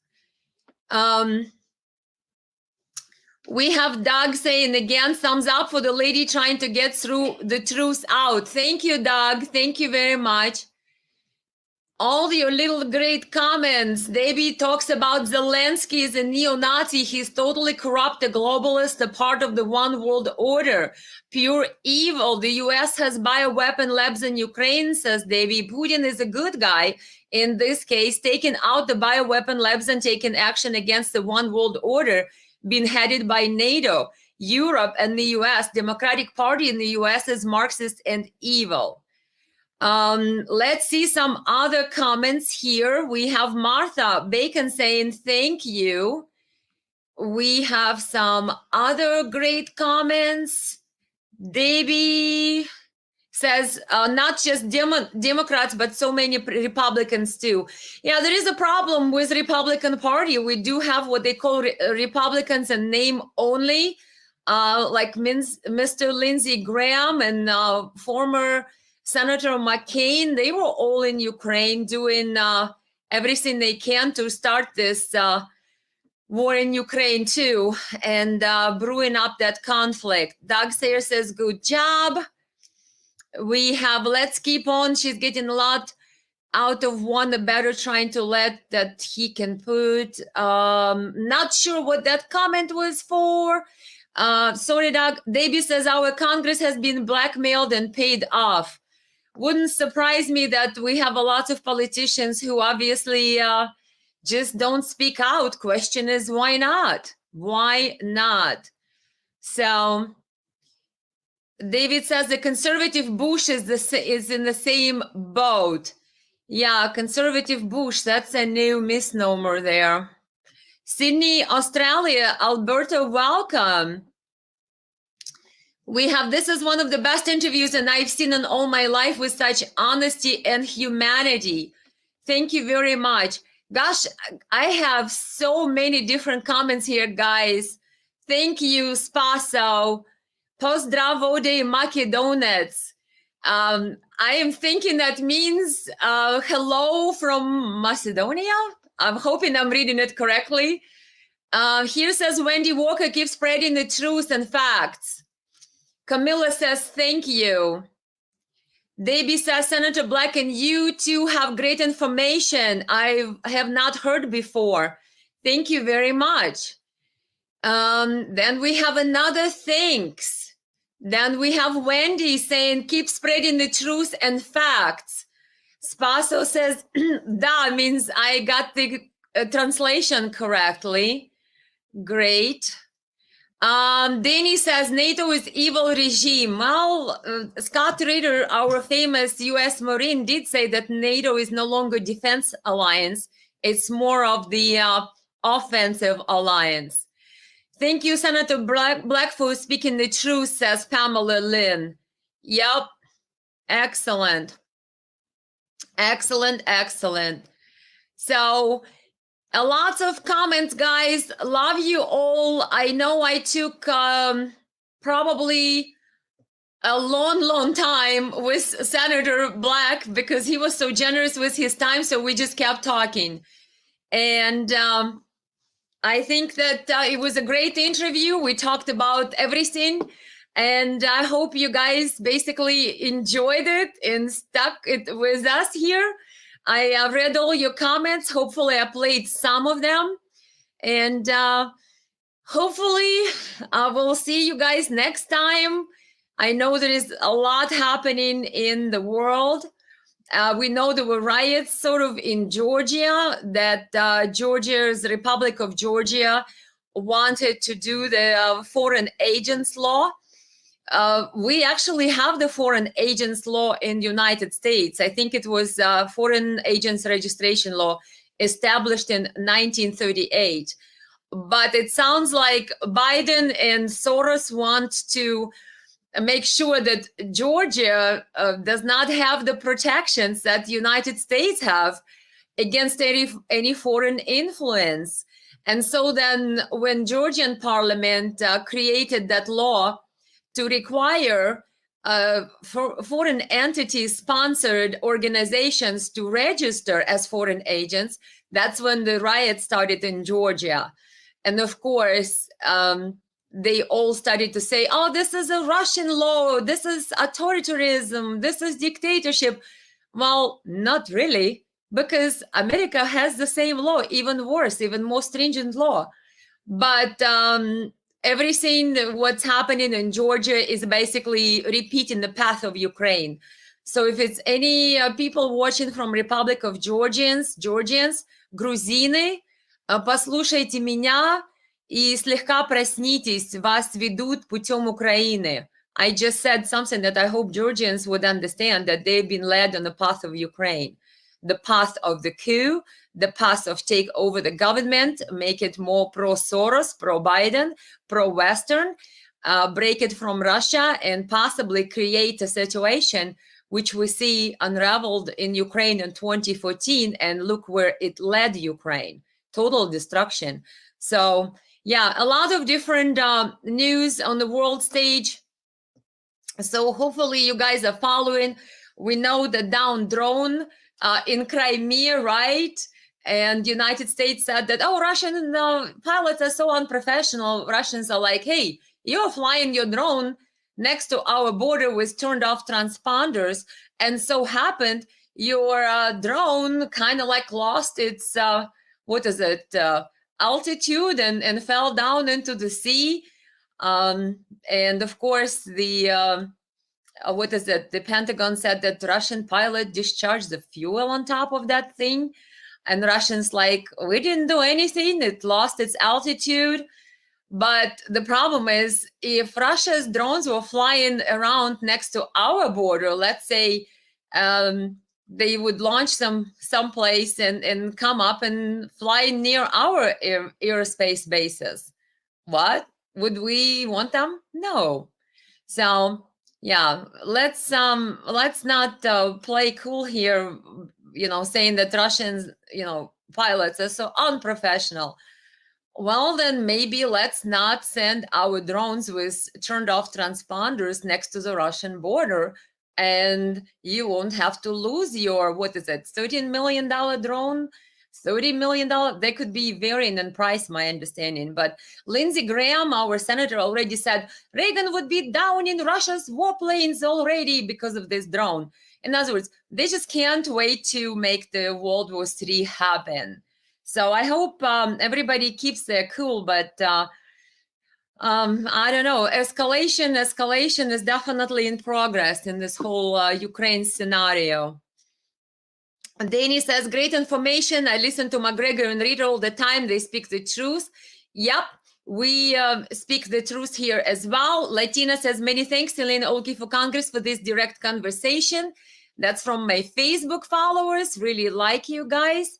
We have Doug saying again, thumbs up for the lady trying to get through the truth out. Thank you, Doug. Thank you very much. All your little great comments. David talks about Zelensky is a neo-Nazi. He's totally corrupt, a globalist, a part of the one world order. Pure evil. The US has bioweapon labs in Ukraine, says David. Putin is a good guy. In this case, taking out the bioweapon labs and taking action against the one world order being headed by NATO. Europe and the US, Democratic Party in the US is Marxist and evil. Let's see some other comments here. We have Martha Bacon saying thank you. We have some other great comments. Debbie says not just Democrats, but so many Republicans too. Yeah, there is a problem with Republican Party. We do have what they call Republicans in name only, like Mr. Lindsey Graham and former Senator McCain. They were all in Ukraine doing everything they can to start this war in Ukraine too, and brewing up that conflict. Doug Sayer says, good job. We have Let's Keep On. She's getting a lot out of one, the better trying to let that he can put. Not sure what that comment was for. Sorry, Doug. Davey says our Congress has been blackmailed and paid off. Wouldn't surprise me that we have a lot of politicians who obviously just don't speak out. Question is, why not? Why not? So David says the conservative Bush is in the same boat. Yeah, conservative Bush, that's a new misnomer there. Sydney, Australia, Alberta, welcome. We have, this is one of the best interviews and I've seen in all my life with such honesty and humanity. Thank you very much. Gosh, I have so many different comments here, guys. Thank you, Spaso. Pozdravode Makedonets. I am thinking that means hello from Macedonia. I'm hoping I'm reading it correctly. Here says Wendy Walker keeps spreading the truth and facts. Camilla says thank you. Debbie says Senator Black and you too have great information I have not heard before. Thank you very much. Then we have another thanks. Then we have Wendy saying, keep spreading the truth and facts. Spaso says, da means I got the translation correctly. Great. Danny says NATO is evil regime. Well, Scott Ritter, our famous U.S. Marine, did say that NATO is no longer defense alliance. It's more of the offensive alliance. Thank you, Senator Blackfoot, speaking the truth, says Pamela Lynn. Yep. Excellent. Excellent, excellent. So, a lot of comments, guys. Love you all. I know I took probably a long time with Senator Black because he was so generous with his time. So we just kept talking. And I think that it was a great interview. We talked about everything. And I hope you guys basically enjoyed it and stuck it with us here. I read all your comments. Hopefully, I played some of them. And hopefully, I will see you guys next time. I know there is a lot happening in the world. We know there were riots sort of in Georgia, that Georgia's Republic of Georgia wanted to do the foreign agents law. We actually have the foreign agents law in the United States. I think it was foreign agents registration law established in 1938. But it sounds like Biden and Soros want to make sure that Georgia does not have the protections that the United States have against any foreign influence. And so then when Georgian parliament created that law to require foreign entity-sponsored organizations to register as foreign agents, that's when the riots started in Georgia. And of course, they all started to say, oh, this is a Russian law, this is authoritarianism, this is dictatorship. Well, not really, because America has the same law, even worse, even more stringent law. But everything what's happening in Georgia is basically repeating the path of Ukraine. So if it's any people watching from Republic of Georgians, грузины, послушайте меня и слегка проснитесь, вас ведут путем Украины. I just said something that I hope Georgians would understand, that they've been led on the path of Ukraine, the path of the coup, the path of take over the government, make it more pro-Soros, pro-Biden, pro-Western, break it from Russia, and possibly create a situation which we see unraveled in Ukraine in 2014, and look where it led Ukraine, total destruction. So yeah, a lot of different news on the world stage. So hopefully you guys are following. We know the down drone in Crimea, right? And the United States said that, oh, Russian pilots are so unprofessional. Russians are like, hey, you're flying your drone next to our border with turned off transponders. And so happened your drone kind of like lost its, altitude and fell down into the sea. And of course, the Pentagon said that Russian pilot discharged the fuel on top of that thing. And Russians like, we didn't do anything. It lost its altitude. But the problem is, if Russia's drones were flying around next to our border, let's say they would launch someplace and come up and fly near our airspace bases. What? Would we want them? No. So yeah, let's not play cool here, saying that Russians, pilots are so unprofessional. Well, then maybe let's not send our drones with turned off transponders next to the Russian border, and you won't have to lose your, $13 million drone, $30 million. They could be varying in price, my understanding. But Lindsey Graham, our senator, already said Reagan would be down in Russia's warplanes already because of this drone. In other words, they just can't wait to make the World War III happen. So I hope everybody keeps their cool, but I don't know. Escalation is definitely in progress in this whole Ukraine scenario. Danny says, great information. I listen to McGregor and Reader all the time. They speak the truth. Yep, we speak the truth here as well. Latina says, many thanks, Elena Olki for Congress, for this direct conversation. That's from my Facebook followers. Really like you guys.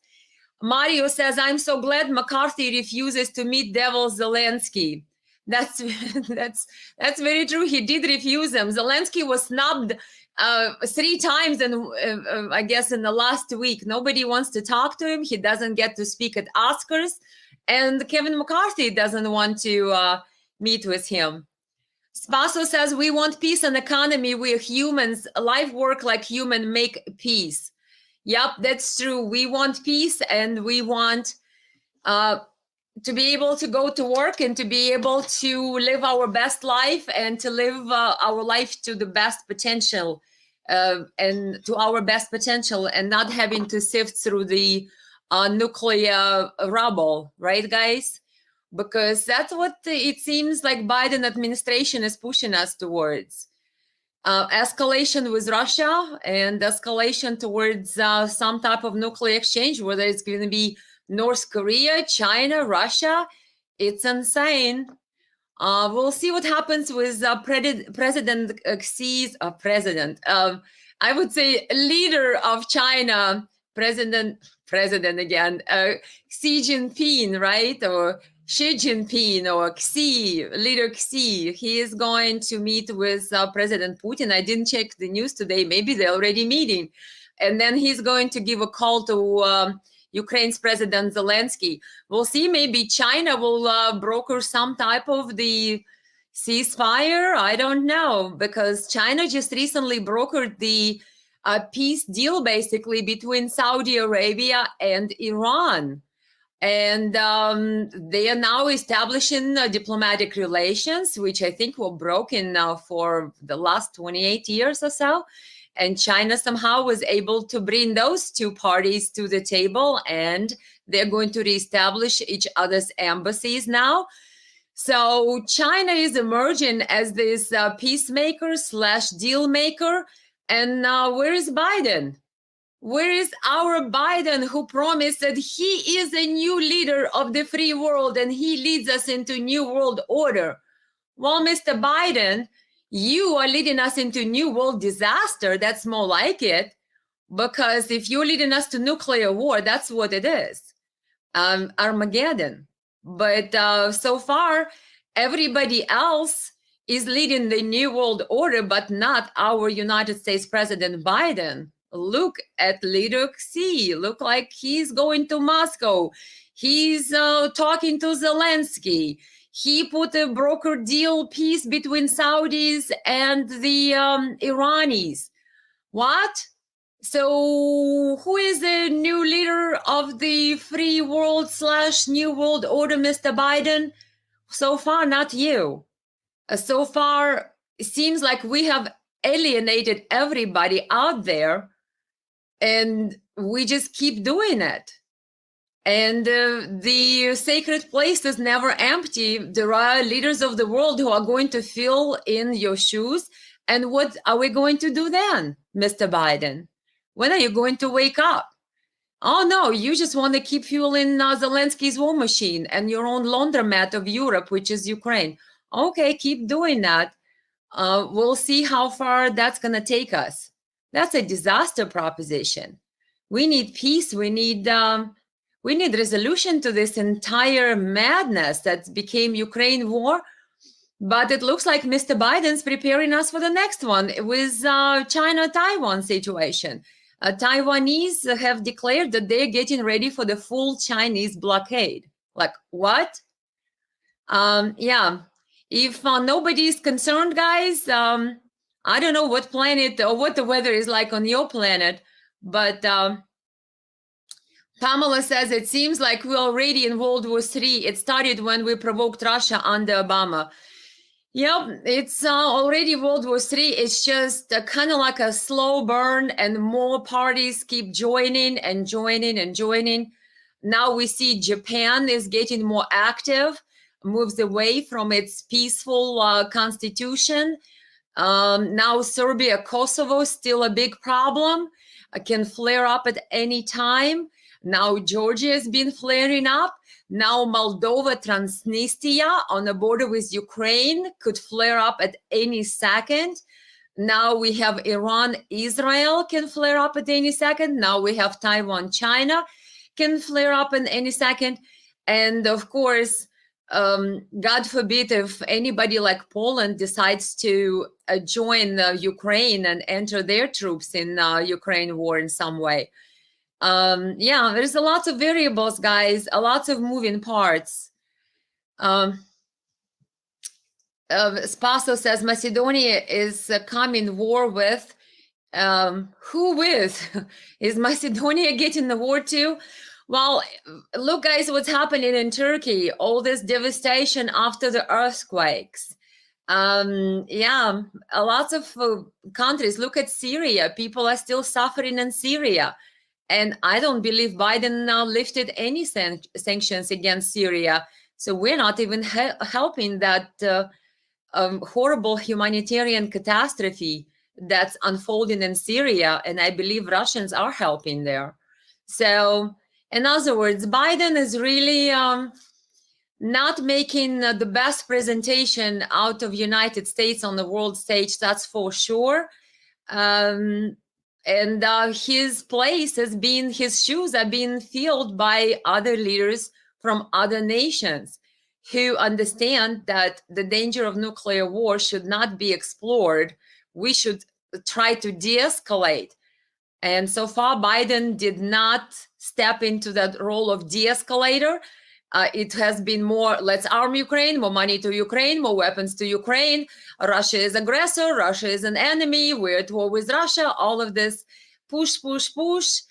Mario says, I'm so glad McCarthy refuses to meet Devil Zelensky. That's that's very true. He did refuse him. Zelensky was snubbed 3 times, and I guess in the last week, nobody wants to talk to him. He doesn't get to speak at Oscars, and Kevin McCarthy doesn't want to meet with him. Spaso says, we want peace and economy. We're humans. Life work like human, make peace. Yep, that's true. We want peace, and we want to be able to go to work and to be able to live our best life and to live our life to the best potential and to our best potential, and not having to sift through the nuclear rubble, right, guys? Because that's what it seems like Biden administration is pushing us towards. Escalation with Russia and escalation towards some type of nuclear exchange, whether it's going to be North Korea, China, Russia. It's insane. We'll see what happens with President Xi's president. I would say leader of China, President again, Xi Jinping, right? Or Xi Jinping or Xi, leader Xi. He is going to meet with President Putin. I didn't check the news today. Maybe they're already meeting. And then he's going to give a call to Ukraine's President Zelensky. We'll see. Maybe China will broker some type of the ceasefire. I don't know, because China just recently brokered the peace deal basically between Saudi Arabia and Iran. And they are now establishing diplomatic relations, which I think were broken now for the last 28 years or so. And China somehow was able to bring those two parties to the table, and they're going to reestablish each other's embassies now. So China is emerging as this peacemaker slash deal maker. And where is Biden? Where is our Biden, who promised that he is a new leader of the free world and he leads us into new world order? Well, Mr. Biden, you are leading us into new world disaster. That's more like it, because if you're leading us to nuclear war, that's what it is, Armageddon. But so far, everybody else is leading the new world order, but not our United States President Biden. Look at leader Xi. Look like he's going to Moscow. He's talking to Zelensky. He put a broker deal peace between Saudis and the Iranis. What? So who is the new leader of the free world slash new world order, Mr. Biden? So far, not you. So far, it seems like we have alienated everybody out there, and we just keep doing it. And the sacred place is never empty. There are leaders of the world who are going to fill in your shoes. And what are we going to do then, Mr. Biden? When are you going to wake up? Oh, no, you just want to keep fueling Zelensky's war machine and your own laundromat of Europe, which is Ukraine. Okay, keep doing that. We'll see how far that's going to take us. That's a disaster proposition. We need peace. We need resolution to this entire madness that became Ukraine war. But it looks like Mr. Biden's preparing us for the next one with China-Taiwan situation. Taiwanese have declared that they're getting ready for the full Chinese blockade. Like, what? Yeah. If nobody is concerned, guys, I don't know what planet or what the weather is like on your planet, but Pamela says, it seems like we're already in World War III. It started when we provoked Russia under Obama. Yep, it's already World War III. It's just kind of like a slow burn, and more parties keep joining and joining and joining. Now we see Japan is getting more active. moves away from its peaceful constitution. Now Serbia, Kosovo, still a big problem, can flare up at any time. Now Georgia has been flaring up. Now Moldova, Transnistria on the border with Ukraine could flare up at any second. Now we have Iran, Israel can flare up at any second. Now we have Taiwan, China can flare up in any second. And of course, God forbid if anybody like Poland decides to join Ukraine and enter their troops in Ukraine war in some way. Yeah, there's a lot of variables, guys, a lot of moving parts. Spaso says Macedonia is coming war with. Who with? Is Macedonia getting the war too? Well, look, guys, what's happening in Turkey, all this devastation after the earthquakes. Yeah, a lot of countries, look at Syria. People are still suffering in Syria. And I don't believe Biden now lifted any sanctions against Syria. So we're not even helping that horrible humanitarian catastrophe that's unfolding in Syria. And I believe Russians are helping there. So, in other words, Biden is really not making the best presentation out of United States on the world stage, that's for sure. And his place has been, his shoes are being filled by other leaders from other nations who understand that the danger of nuclear war should not be explored. We should try to de-escalate. And so far, Biden did not step into that role of de-escalator. It has been more, let's arm Ukraine, more money to Ukraine, more weapons to Ukraine. Russia is aggressor, Russia is an enemy, we're at war with Russia. All of this push, push, push,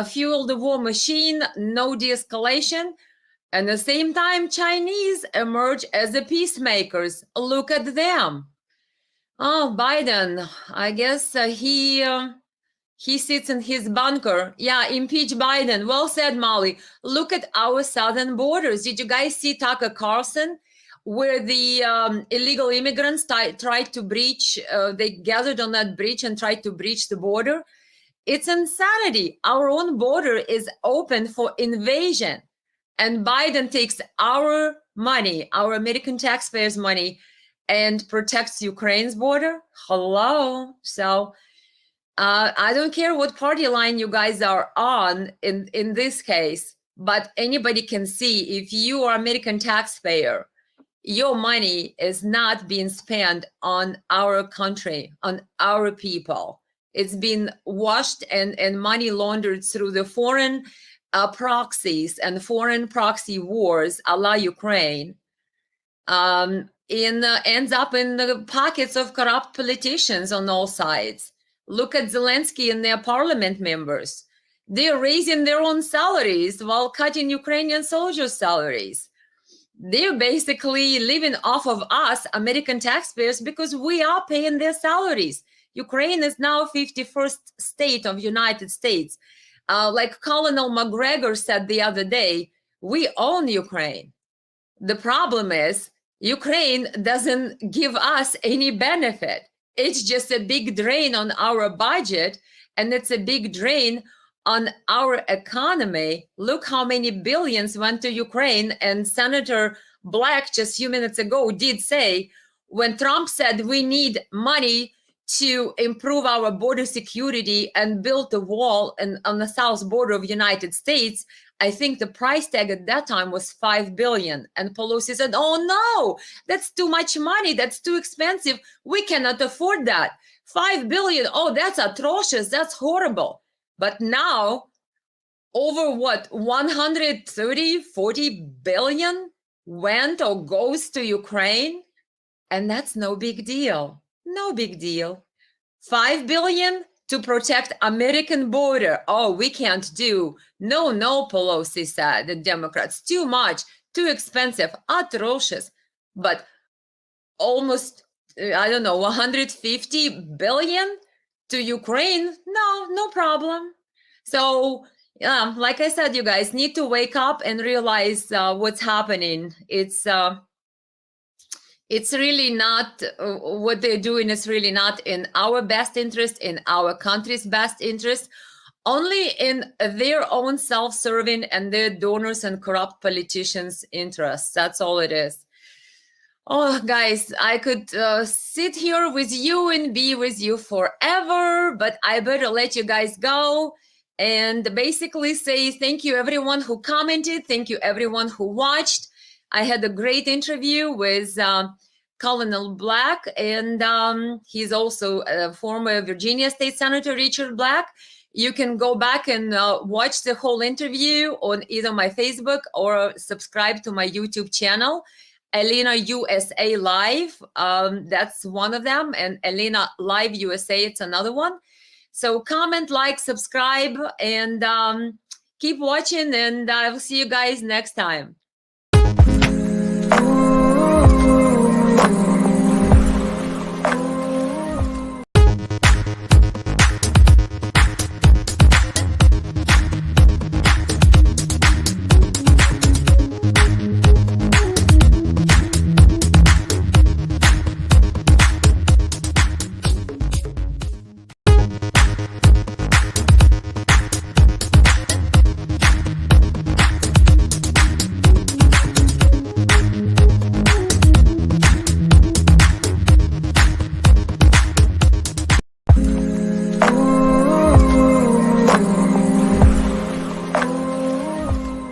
fuel the war machine, no de-escalation. And at the same time, Chinese emerge as the peacemakers. Look at them. Oh, Biden, I guess he sits in his bunker. Yeah, impeach Biden. Well said, Molly. Look at our southern borders. Did you guys see Tucker Carlson, where the illegal immigrants tried to breach, they gathered on that bridge and tried to breach the border? It's insanity. Our own border is open for invasion. And Biden takes our money, our American taxpayers' money, and protects Ukraine's border. Hello. So I don't care what party line you guys are on in this case, but anybody can see if you are American taxpayer, your money is not being spent on our country, on our people. It's been washed and money laundered through the foreign proxies and foreign proxy wars a la Ukraine. Ends up in the pockets of corrupt politicians on all sides. Look at Zelensky and their parliament members. They're raising their own salaries while cutting Ukrainian soldiers' salaries. They're basically living off of us, American taxpayers, because we are paying their salaries. Ukraine is now 51st state of United States. Like Colonel McGregor said the other day, we own Ukraine. The problem is Ukraine doesn't give us any benefit. It's just a big drain on our budget, and it's a big drain on our economy. Look how many billions went to Ukraine. And Senator Black just a few minutes ago did say, when Trump said we need money to improve our border security and build the wall on the south border of the United States, I think the price tag at that time was $5 billion. And Pelosi said, oh no, that's too much money. That's too expensive. We cannot afford that. $5 billion, oh, that's atrocious. That's horrible. But now, over what, 130, 40 billion went or goes to Ukraine? And that's no big deal. No big deal. 5 billion to protect American border. Oh, we can't do. No, Pelosi said, the Democrats, too much, too expensive, atrocious. But almost, I don't know, 150 billion to Ukraine? No problem. So, like I said, you guys need to wake up and realize what's happening. It's it's really not what they're doing is really not in our best interest, in our country's best interest, only in their own self-serving and their donors and corrupt politicians' interests. That's all it is. Oh, guys, I could sit here with you and be with you forever, but I better let you guys go and basically say thank you everyone who commented, thank you everyone who watched. I had a great interview with Colonel Black, and he's also a former Virginia State Senator Richard Black. You can go back and watch the whole interview on either my Facebook or subscribe to my YouTube channel. Elena USA Live, that's one of them, and Elena Live USA, it's another one. So comment, like, subscribe, and keep watching, and I will see you guys next time.